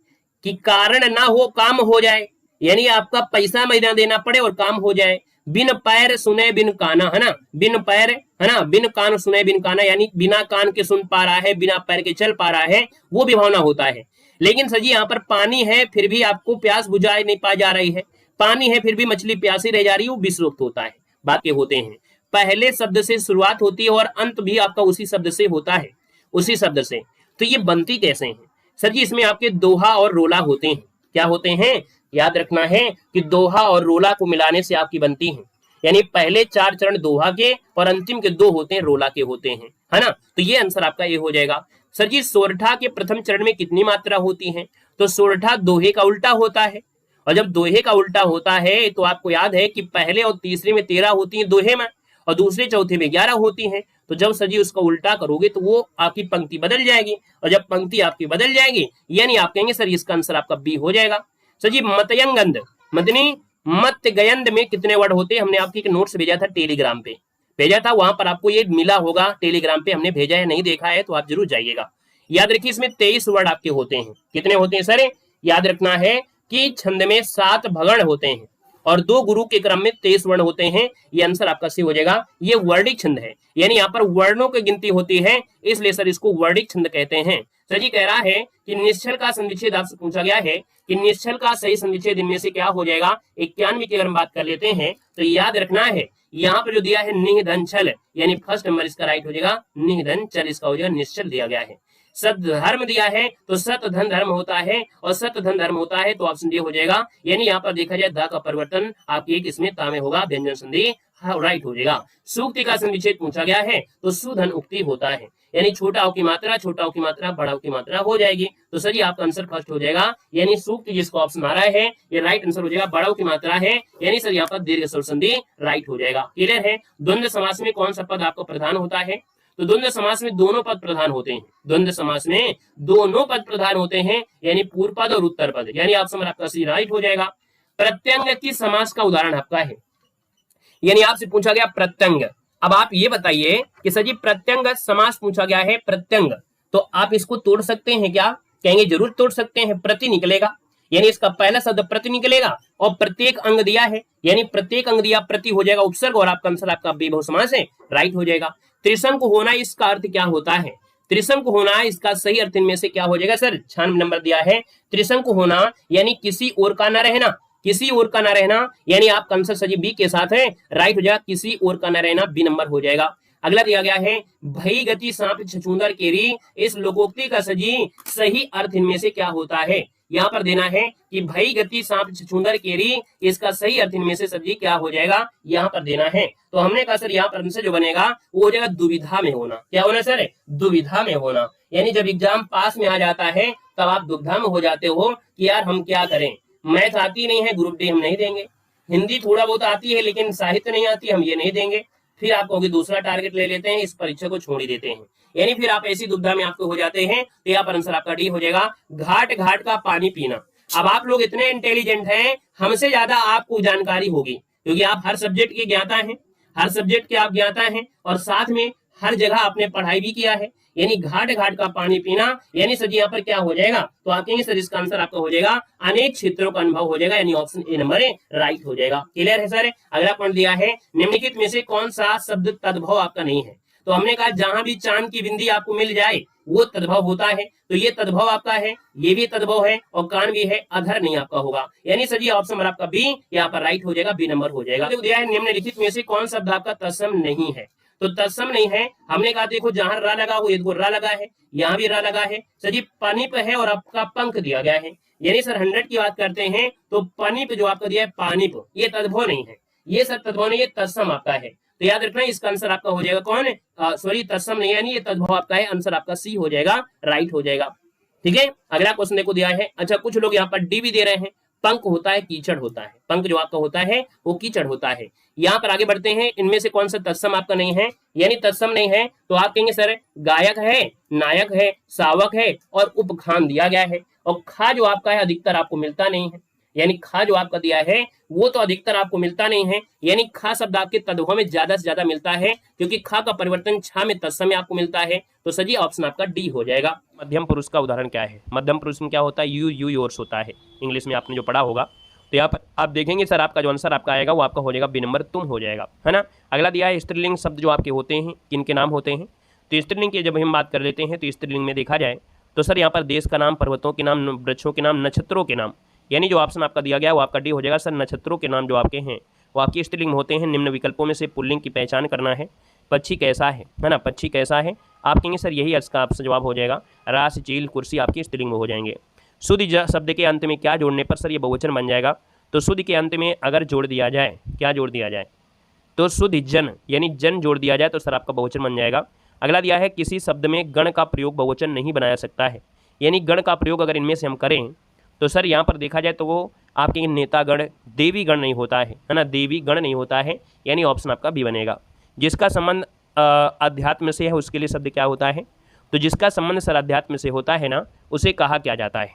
कि कारण ना हो काम हो जाए, यानी आपका पैसा महीना देना पड़े और काम हो जाए। बिन पैर सुने बिन काना, है ना, बिन पैर है ना, बिन कान सुने बिन काना, यानी बिना कान के सुन पा रहा है, बिना पैर के चल पा रहा है, वो विभावना होता है। लेकिन सर जी यहाँ पर पानी है फिर भी आपको प्यास बुझाई नहीं पा जा रही है, पानी है फिर भी मछली प्यासी रह जा रही है, वो विश्रुक्त होता है। बाकी होते हैं पहले शब्द से शुरुआत होती है और अंत भी आपका उसी शब्द से होता है, उसी शब्द से। तो ये बनती कैसे है सर जी? इसमें आपके दोहा और रोला होते हैं। क्या होते हैं? याद रखना है कि दोहा और रोला को मिलाने से आपकी बनती है, यानी पहले 4 चरण दोहा के और अंतिम के 2 होते हैं रोला के होते हैं, है ना। तो ये आंसर आपका ये हो जाएगा। सर जी सोरठा के प्रथम चरण में कितनी मात्रा होती है? तो सोरठा दोहे का उल्टा होता है, और जब दोहे का उल्टा होता है तो आपको याद है कि पहले और तीसरे में 13 होती है दोहे में, और दूसरे चौथे में 11 होती हैं। तो जब सजी उसका उल्टा करोगे तो वो आपकी पंक्ति बदल जाएगी, और जब पंक्ति आपकी बदल जाएगी यानी आप कहेंगे सर इसका आंसर आपका बी हो जाएगा। सजी मतयंगंद मदनी मत गयंद में कितने वर्ड होते हैं? हमने आपकी एक नोट्स भेजा था, टेलीग्राम पे भेजा था, वहां पर आपको ये मिला होगा, टेलीग्राम पे हमने भेजा है, नहीं देखा है तो आप जरूर जाइएगा। याद रखिए इसमें 23 वर्ड आपके होते हैं। कितने होते हैं सर? याद रखना है कि छंद में 7 भगण होते हैं और 2 गुरु के क्रम में 23 वर्ण होते हैं। ये आंसर आपका सी हो जाएगा। ये वर्णिक छंद है, यानी यहाँ पर वर्णों की गिनती होती है, इसलिए सर इसको वर्णिक छंद कहते हैं। सर जी कह रहा है कि निश्चल का संधिच्छेद आपसे पूछा गया है कि निश्चल का सही संधिच्छेद इनमें से क्या हो जाएगा? 91 की अगर हम बात कर लेते हैं तो याद रखना है यहाँ पर जो दिया है निधन छल, यानी फर्स्ट नंबर इसका राइट हो जाएगा, निधन चल इसका हो जाएगा, निश्चल दिया गया है। सत धर्म दिया है तो सत धन धर्म होता है, और सत धन धर्म होता है तो ऑप्शन डी हो जाएगा। यानी यहाँ पर देखा जाए द का परिवर्तन आपकी एक इसमें ता में होगा, व्यंजन संधि राइट हो जाएगा। सूक्ति का संधिच्छेद पूछा गया है तो सुधन उक्ति होता है, यानी छोटा की मात्रा, बड़ा की मात्रा हो जाएगी। तो सर जी आपका आंसर फर्स्ट हो जाएगा, यानी सूक्ति जिसका ऑप्शन आ रहा है ये राइट आंसर हो जाएगा। बड़ा की मात्रा है, यानी सर यहाँ पर दीर्घ स्वर संधि राइट हो जाएगा। क्लियर है। द्वंद्व समास में कौन सा पद आपका प्रधान होता है? तो द्वंद्व समास में दोनों पद प्रधान होते हैं, द्वंद्व समास में दोनों पद प्रधान होते हैं, यानी पूर्व पद और उत्तर पद, यानी ऑप्शन आपका सी राइट हो जाएगा। प्रत्यंग की समास का उदाहरण आपका है, यानी आपसे पूछा गया प्रत्यंग। अब आप ये बताइए कि सर जी प्रत्यंग समास पूछा गया है, प्रत्यंग, तो आप इसको तोड़ सकते हैं क्या? कहेंगे जरूर तोड़ सकते हैं। प्रति निकलेगा, यानी इसका पहला शब्द प्रति निकलेगा, और प्रत्येक अंग दिया है, यानी प्रत्येक अंग दिया प्रति हो जाएगा उपसर्ग, और आपका आंसर आपका बहु समास है, राइट हो जाएगा। त्रिशंक होना इसका अर्थ क्या होता है? त्रिशंक होना इसका सही अर्थ इनमें से क्या हो जाएगा सर? 96 नंबर दिया है। त्रिशंक होना यानी किसी और का ना रहना, किसी और का ना रहना, यानी आपका आंसर सजी बी के साथ है, राइट हो जाएगा। किसी और का ना रहना बी नंबर हो जाएगा। अगला दिया गया है भई गति सांप छछूंदर केरी, इस लोकोक्ति का सजी सही अर्थ इनमें से क्या होता है? यहाँ पर देना है कि भई गति सांप छछूंदर केरी, इसका सही अर्थ इनमें से सर जी क्या हो जाएगा, यहाँ पर देना है। तो हमने कहा सर यहाँ पर आंसर जो बनेगा वो हो जाएगा दुविधा में होना। क्या होना सर, दुविधा में होना। यानी जब एग्जाम पास में आ जाता है तब आप दुविधा में हो जाते हो कि यार हम क्या करें, मैथ आती नहीं है, ग्रुप डी हम नहीं देंगे, हिंदी थोड़ा बहुत आती है लेकिन साहित्य नहीं आती, हम ये नहीं देंगे। फिर आप कहोगे दूसरा टारगेट ले लेते हैं, इस परीक्षा को छोड़ ही देते हैं। यानी फिर आप ऐसी दुविधा में आपको हो जाते हैं। तो यहाँ पर आंसर आपका डी हो जाएगा, घाट घाट का पानी पीना। अब आप लोग इतने इंटेलिजेंट हैं, हमसे ज्यादा आपको जानकारी होगी क्योंकि आप हर सब्जेक्ट के ज्ञाता हैं, हर सब्जेक्ट के आप ज्ञाता हैं और साथ में हर जगह आपने पढ़ाई भी किया है। यानी घाट घाट का पानी पीना, यानी सर यहाँ पर क्या हो जाएगा, तो आप कहेंगे सर इसका आंसर आपका हो जाएगा अनेक क्षेत्रों का अनुभव हो जाएगा, यानी ऑप्शन ए नंबर राइट हो जाएगा। क्लियर है सर। अगला पॉइंट दिया है निम्नलिखित में से कौन सा शब्द तद्भव आपका नहीं है। तो हमने कहा जहां भी चांद की बिंदी आपको मिल जाए वो तद्भव होता है, तो ये तद्भव आपका है, ये भी तद्भव है और कान भी है, अधर नहीं आपका होगा। यानी सर ये ऑप्शन आपका बी यहाँ पर राइट हो जाएगा, बी नंबर हो जाएगा। तो दिया है निम्नलिखित में से कौन शब्द आपका तत्सम नहीं है। तो तत्सम नहीं है, हमने कहा देखो जहां रा लगा वो देखो रा लगा है, यहाँ भी रा लगा है। सर जी पनिप है और आपका पंख दिया गया है। यानी सर 100 की बात करते हैं तो पनिप जो आपका दिया है पानिप, ये तद्भव नहीं है, ये सर तद्भव नहीं, ये तत्सम आपका है। तो याद रखना इसका आंसर आपका हो जाएगा कौन, सॉरी तत्सम नहीं है, यानी ये तद्भव आपका है, आंसर आपका सी हो जाएगा, राइट हो जाएगा। ठीक है। अगला क्वेश्चन देखो दिया है, अच्छा कुछ लोग यहाँ पर डी भी दे रहे हैं, पंख होता है कीचड़ होता है, पंख जो आपका होता है वो कीचड़ होता है। यहाँ पर आगे बढ़ते हैं, इनमें से कौन सा तत्सम आपका नहीं है, यानी तत्सम नहीं है तो आप कहेंगे सर गायक है, नायक है, शावक है और उपखान दिया गया है। और खा जो आपका है अधिकतर आपको मिलता नहीं है, यानी खा जो आपका दिया है वो तो अधिकतर आपको मिलता नहीं है। यानी खा शब्द आपके तद्भव में ज्यादा से ज्यादा मिलता है क्योंकि खा का परिवर्तन छा में तत्सम में आपको मिलता है। तो सही ऑप्शन आपका डी हो जाएगा। मध्यम पुरुष का उदाहरण क्या है, मध्यम पुरुष में क्या होता है, यू यू योर्स होता है, इंग्लिश में आपने जो पढ़ा होगा। तो यहाँ पर आप देखेंगे सर आपका जो आंसर आपका आएगा वो आपका हो जाएगा बी नंबर तुम हो जाएगा, है ना। अगला दिया है स्त्रीलिंग शब्द जो आपके होते हैं किन के नाम होते हैं। तो स्त्रीलिंग की जब हम बात कर लेते हैं तो स्त्रीलिंग में देखा जाए तो सर यहाँ पर देश का नाम, पर्वतों के नाम, वृक्षों के नाम, नक्षत्रों के नाम, यानी जो ऑप्शन आपका दिया गया वो आपका डी हो जाएगा। सर नक्षत्रों के नाम जो आपके हैं वो आपकी स्त्रीलिंग होते हैं। निम्न विकल्पों में से पुल्लिंग की पहचान करना है। पक्षी कैसा है ना, पक्षी कैसा है, आप कहेंगे सर यही इसका आपसे जवाब हो जाएगा। रास, चील, कुर्सी आपकी स्त्रीलिंग में हो जाएंगे। शुद्ध शब्द के अंत में क्या जोड़ने पर सर ये बहुवचन बन जाएगा। तो शुद्ध के अंत में अगर जोड़ दिया जाए, क्या जोड़ दिया जाए, तो शुद्ध जन, यानी जन जोड़ दिया जाए तो सर आपका बहुवचन बन जाएगा। अगला दिया है किसी शब्द में गण का प्रयोग बहुवचन नहीं बनाया सकता है, यानी गण का प्रयोग अगर इनमें से हम करें तो सर यहाँ पर देखा जाए तो वो आपके नेतागण, देवी गण नहीं होता है ना, देवी गण नहीं होता है, यानी ऑप्शन आपका बी बनेगा। जिसका संबंध अध्यात्म से है उसके लिए शब्द क्या होता है, तो जिसका संबंध सर अध्यात्म से होता है ना उसे कहा क्या जाता है।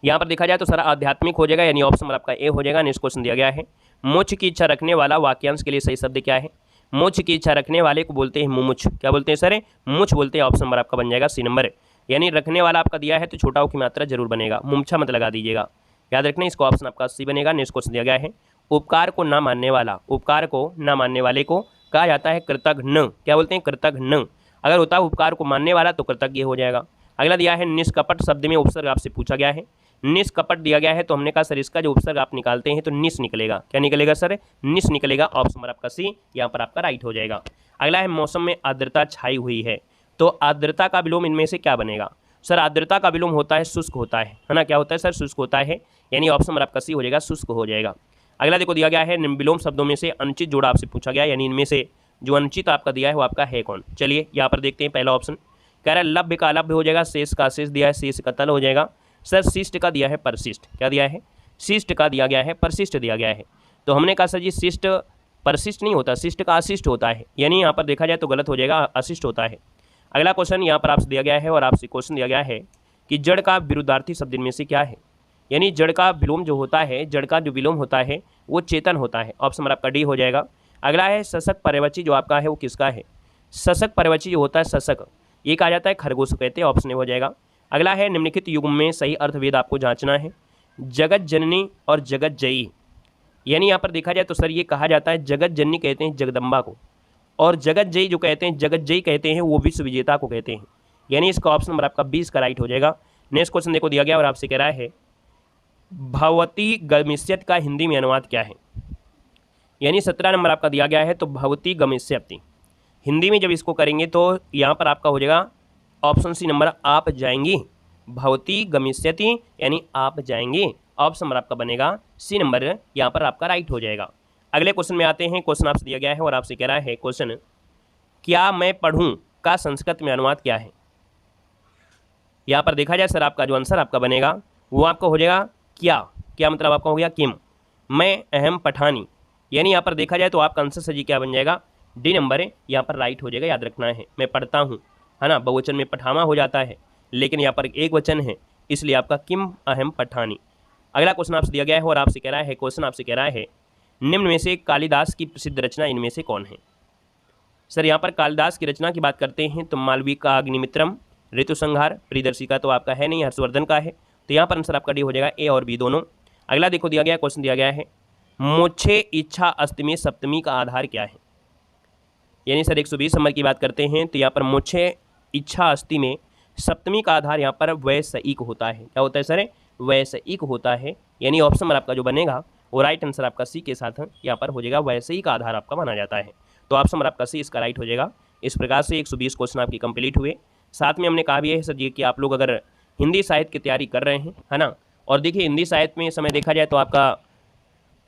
यहाँ पर देखा जाए तो सर आध्यात्मिक हो जाएगा, यानी ऑप्शन आपका ए हो जाएगा। नेक्स्ट क्वेश्चन दिया गया है मोक्ष की इच्छा रखने वाला वाक्यांश के लिए सही शब्द क्या है। मोक्ष की इच्छा रखने वाले को बोलते हैं मुमुक्ष, क्या बोलते हैं सर, मुमुक्ष बोलते हैं। ऑप्शन नंबर आपका बन जाएगा सी नंबर, यानी रखने वाला आपका दिया है तो छोटा की मात्रा जरूर बनेगा, मुमुक्षा मत लगा दीजिएगा, याद रखना इसको ऑप्शन आपका सी बनेगा। नेक्स्ट क्वेश्चन दिया गया है उपकार को ना मानने वाला, उपकार को ना मानने वाले को कहा जाता है कृतघ्न, क्या बोलते हैं कृतघ्न। अगर होता है उपकार को मानने वाला तो कृतज्ञ हो जाएगा। अगला दिया है निष्कपट शब्द में उपसर्ग आपसे पूछा गया है, निष्कपट दिया गया है तो हमने कहा सर इसका जो उपसर्ग आप निकालते हैं तो निस निकलेगा, क्या निकलेगा सर, निस निकलेगा। ऑप्शन नंबर आपका सी यहाँ पर आपका राइट हो जाएगा। अगला है मौसम में आर्द्रता छाई हुई है, तो आर्द्रता का विलोम इनमें से क्या बनेगा। सर आर्द्रता का विलोम होता है शुष्क होता है ना, क्या होता है सर, शुष्क होता है, यानी ऑप्शन नंबर आपका सी हो जाएगा, शुष्क हो जाएगा। अगला देखो दिया गया है विलोम शब्दों में से अनुचित जोड़ा आपसे पूछा गया, यानी इनमें से जो अनुचित आपका दिया है वो आपका है कौन। चलिए यहाँ पर देखते हैं, पहला ऑप्शन कह रहा है लभ्य का अलभ्य हो जाएगा, शेष का शेष दिया है, शेष का तल हो जाएगा। सर शिष्ट का दिया है परशिष्ट, क्या दिया है, शिष्ट का दिया गया है परशिष्ट दिया गया है। तो हमने कहा सर जी शिष्ट परशिष्ट नहीं होता, शिष्ट का अशिष्ट होता है, यानी यहाँ पर देखा जाए तो गलत हो जाएगा, अशिष्ट होता है। अगला क्वेश्चन यहाँ पर आपसे दिया गया है और आपसे क्वेश्चन दिया गया है कि जड़ का विरुद्धार्थी शब्द इनमें से क्या है, यानी जड़ का विलोम जो होता है, जड़ का जो विलोम होता है वो चेतन होता है। ऑप्शन नंबर आपका डी हो जाएगा। अगला है शशक पर्यवची जो आपका है वो किसका है, शशक पर्यवची जो होता है शशक, ये कहा जाता है खरगोश कहते हैं, ऑप्शन हो जाएगा। अगला है निम्नलिखित युग्म में सही अर्थभेद आपको जांचना है, जगत जननी और जगत जयी, यानी यहाँ पर देखा जाए तो सर ये कहा जाता है जगत जननी कहते हैं जगदम्बा को, और जगत जयी जो कहते हैं, जगत जयी कहते हैं वो विश्व विजेता को कहते हैं, यानी इसका ऑप्शन नंबर आपका 20 का राइट हो जाएगा। नेक्स्ट क्वेश्चन देखो दिया गया और आपसे कह रहा है भवती गमिष्यति का हिंदी में अनुवाद क्या है, यानी 17 नंबर आपका दिया गया है। तो भवती गमिष्यति हिंदी में जब इसको करेंगे तो यहाँ पर आपका हो जाएगा ऑप्शन सी नंबर आप जाएंगी, भवती गमिष्यति, यानी आप जाएंगे। ऑप्शन नंबर आपका बनेगा सी नंबर, यहाँ पर आपका राइट हो जाएगा। अगले क्वेश्चन में आते हैं। क्वेश्चन आपसे दिया गया है और आपसे कह रहा है क्वेश्चन, क्या मैं पढ़ूं का संस्कृत में अनुवाद क्या है। यहाँ पर देखा जाए सर, आपका जो आंसर आपका बनेगा वो आपका हो जाएगा क्या। क्या मतलब आपका हो गया किम, मैं अहम पठानी, यानी यहाँ पर देखा जाए तो आपका आंसर सही क्या बन जाएगा, डी नंबर है, यहाँ पर राइट हो जाएगा। याद रखना है, मैं पढ़ता हूँ, है ना, बहुवचन में पठामा हो जाता है, लेकिन यहाँ पर एक वचन है, इसलिए आपका किम अहम पठानी। अगला क्वेश्चन आपसे दिया गया है और आपसे कह रहा है क्वेश्चन आपसे कह रहा है, निम्न में से कालिदास की प्रसिद्ध रचना इनमें से कौन है। सर यहाँ पर कालिदास की रचना की बात करते हैं तो मालवी का अग्निमित्रम, ऋतुसंहार, प्रियदर्शिका तो आपका है नहीं, हर्षवर्धन का है, तो यहाँ पर आंसर आपका डी हो जाएगा, ए और बी दोनों। अगला देखो दिया गया क्वेश्चन दिया गया है, मुझे इच्छा अस्त में सप्तमी का आधार क्या है। यानी सर 120 नंबर की बात करते हैं तो यहाँ पर मुझे इच्छा अस्थि में सप्तमी का आधार यहाँ पर वैषयिक होता है। क्या होता है सर, वैषयिक होता है, यानी ऑप्शन नंबर आपका जो बनेगा वो राइट आंसर आपका सी के साथ यहाँ पर हो जाएगा, वैषयिक आधार आपका माना जाता है। तो ऑप्शन नंबर आपका सी इसका राइट हो जाएगा। इस प्रकार से 120 क्वेश्चन आपके कंप्लीट हुए। साथ में हमने कहा भी है सर ये कि आप लोग अगर हिंदी साहित्य की तैयारी कर रहे हैं, है ना, और देखिए हिंदी साहित्य में समय देखा जाए तो आपका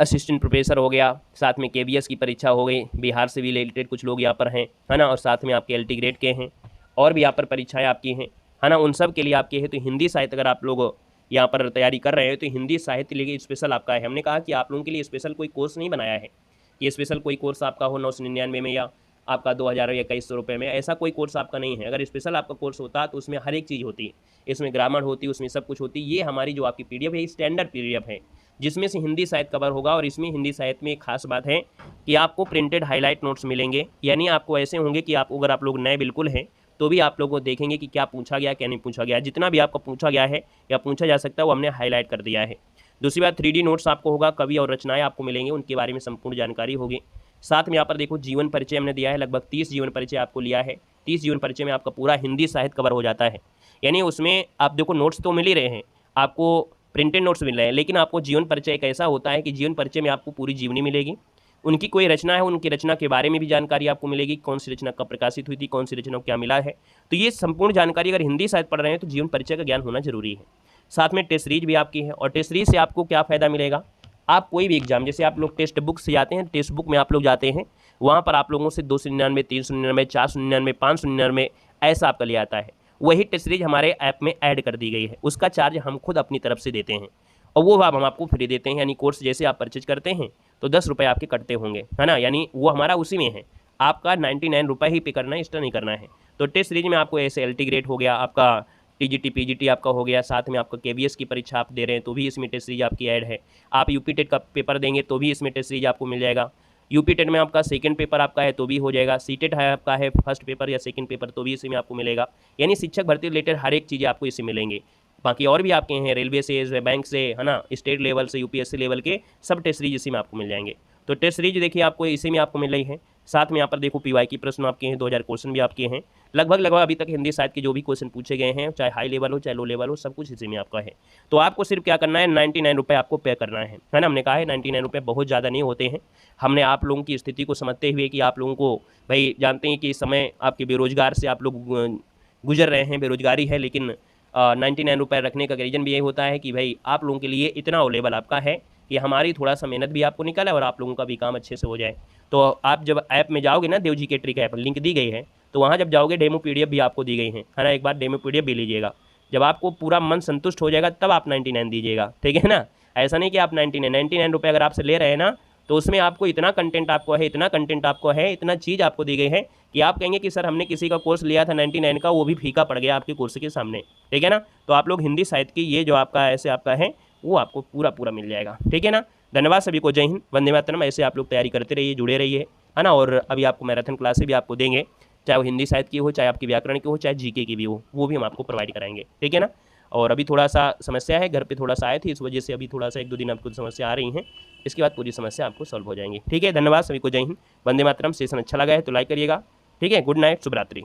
असिस्टेंट प्रोफेसर हो गया, साथ में KVS की परीक्षा हो गई, बिहार से भी रिलेटेड कुछ लोग यहाँ पर हैं, है ना, और साथ में आपके LT ग्रेड के हैं, और भी यहाँ पर परीक्षाएं आपकी हैं, है ना, उन सब के लिए आपके है। तो हिंदी साहित्य अगर आप लोग यहाँ पर तैयारी कर रहे हैं तो हिंदी साहित्य लिए स्पेशल आपका है। हमने कहा कि आप लोगों के लिए स्पेशल कोई कोर्स नहीं बनाया है, ये स्पेशल कोई कोर्स आपका हो 999 में या आपका 2000 या 2100 रुपये में, ऐसा कोई कोर्स आपका नहीं है। अगर स्पेशल आपका कोर्स होता तो उसमें हर एक चीज़ होती है, इसमें ग्रामर होती, उसमें सब कुछ होती। ये हमारी जो आपकी PDF है स्टैंडर्ड PDF है, जिसमें से हिंदी साहित्य कवर होगा। और इसमें हिंदी साहित्य में एक खास बात है कि आपको प्रिंटेड हाईलाइट नोट्स मिलेंगे, यानी आपको ऐसे होंगे कि आप अगर आप लोग नए बिल्कुल हैं तो भी आप लोगों को देखेंगे कि क्या पूछा गया क्या नहीं पूछा गया। जितना भी आपको पूछा गया है या पूछा जा सकता है वो हमने हाईलाइट कर दिया है। दूसरी बात 3D नोट्स आपको होगा, कवि और रचनाएं आपको मिलेंगे, उनके बारे में संपूर्ण जानकारी होगी। साथ में यहाँ पर देखो जीवन परिचय हमने दिया है, लगभग 30 जीवन परिचय आपको लिया है। 30 जीवन परिचय में आपका पूरा हिंदी साहित्य कवर हो जाता है, यानी उसमें आप देखो नोट्स तो मिल ही रहे हैं, आपको प्रिंटेड नोट्स मिल रहे हैं, लेकिन आपको जीवन परिचय एक ऐसा होता है कि जीवन परिचय में आपको पूरी जीवनी मिलेगी, उनकी कोई रचना है उनकी रचना के बारे में भी जानकारी आपको मिलेगी, कौन सी रचना कब प्रकाशित हुई थी, कौन सी रचना को क्या मिला है। तो ये संपूर्ण जानकारी अगर हिंदी साहित्य पढ़ रहे हैं तो जीवन परिचय का ज्ञान होना जरूरी है। साथ में टेस्ट सीरीज भी आपकी है, और टेस्ट सीरीज से आपको क्या फ़ायदा मिलेगा, आप कोई भी एग्जाम, जैसे आप लोग टेक्स्ट बुक से जाते हैं, टेक्स्ट बुक में आप लोग जाते हैं, वहाँ पर आप लोगों से 299, 399, 499, 599 ऐसा आपका लिया आता है। वही टेस्ट सीरीज हमारे ऐप में ऐड कर दी गई है, उसका चार्ज हम खुद अपनी तरफ से देते हैं, और वो हम आपको फ्री देते हैं। यानी कोर्स जैसे आप परचेज करते हैं तो 10 रुपये आपके कटते होंगे, है ना, यानी वो हमारा उसी में है, आपका 99 रुपये ही पे करना है, एक्स्ट्रा नहीं करना है। तो टेस्ट सीरीज में आपको ऐसे LT ग्रेड हो गया, आपका TGT PGT आपका हो गया, साथ में आपका KVS की परीक्षा आप दे रहे हैं तो भी इसमें टेस्ट सीरीज आपकी ऐड है। आप UP टेट का पेपर देंगे तो भी इसमें टेस्ट सीरीज आपको मिल जाएगा। UP टेट में आपका सेकंड पेपर आपका है तो भी हो जाएगा, CTET है आपका है फर्स्ट पेपर या सेकंड पेपर तो भी इसी में आपको मिलेगा। यानी शिक्षक भर्ती रिलेटेड हर एक चीज़ें आपको इससे मिलेंगे। बाकी और भी आपके हैं रेलवे से, बैंक से, है ना, स्टेट लेवल से, UPSC लेवल के सब टेस्ट सीरीज इसी में आपको मिल जाएंगे। तो टेस्ट सीरीज देखिए आपको इसी में आपको मिल रही है। साथ में यहाँ पर देखो PY की प्रश्न आपके हैं, 2000 क्वेश्चन भी आपके हैं। लगभग अभी तक हिंदी साहित्य के जो भी क्वेश्चन पूछे गए हैं, चाहे हाई लेवल हो चाहे लो लेवल हो, सब कुछ इसी में आपका है। तो आपको सिर्फ क्या करना है, 99 रुपये आपको पे करना है ना। हमने कहा है 99 रुपये बहुत ज़्यादा नहीं होते हैं। हमने आप लोगों की स्थिति को समझते हुए कि आप लोगों को भाई जानते हैं कि इस समय आपके बेरोजगार से आप लोग गुजर रहे हैं, बेरोजगारी है, लेकिन 99 रुपये रखने का रीज़न भी यही होता है कि भाई आप लोगों के लिए इतना अवेलेबल आपका है कि हमारी थोड़ा सा मेहनत भी आपको निकले और आप लोगों का भी काम अच्छे से हो जाए। तो आप जब ऐप में जाओगे ना, देव GK ट्रिक ऐप लिंक दी गई है, तो वहाँ जब जाओगे डेमो PDF भी आपको दी गई है ना, एक बार डेमो PDF भी लीजिएगा। जब आपको पूरा मन संतुष्ट हो जाएगा तब आप 99 दीजिएगा, ठीक है ना। ऐसा नहीं कि आप 99 रुपये अगर आपसे ले रहे हैं ना, तो उसमें आपको इतना कंटेंट आपको है, इतना कंटेंट आपको है, इतना चीज़ आपको दी गई है कि आप कहेंगे कि सर हमने किसी का कोर्स लिया था 99 का, वो भी फीका पड़ गया आपके कोर्स के सामने, ठीक है ना। तो आप लोग हिंदी साहित्य की ये जो आपका ऐसे आपका है वो आपको पूरा मिल जाएगा, ठीक है ना। धन्यवाद सभी को, जय हिंद, वंदे मातरम। ऐसे आप लोग तैयारी करते रहिए, जुड़े रहिए, है ना। और अभी आपको मैराथन क्लासेस भी आपको देंगे, चाहे वो हिंदी साहित्य की हो, चाहे आपकी व्याकरण की हो, चाहे GK की भी हो, वो भी हम आपको प्रोवाइड कराएंगे, ठीक है ना। और अभी थोड़ा सा समस्या है, घर पे थोड़ा सा आए थे, इस वजह से अभी थोड़ा सा 1-2 दिन आपको समस्या आ रही हैं, इसके बाद पूरी समस्या आपको सॉल्व हो जाएंगी, ठीक है। धन्यवाद सभी को, जय हिंद, वंदे मातरम। सेशन अच्छा लगा है तो लाइक करिएगा, ठीक है। गुड नाइट, शुभ रात्रि।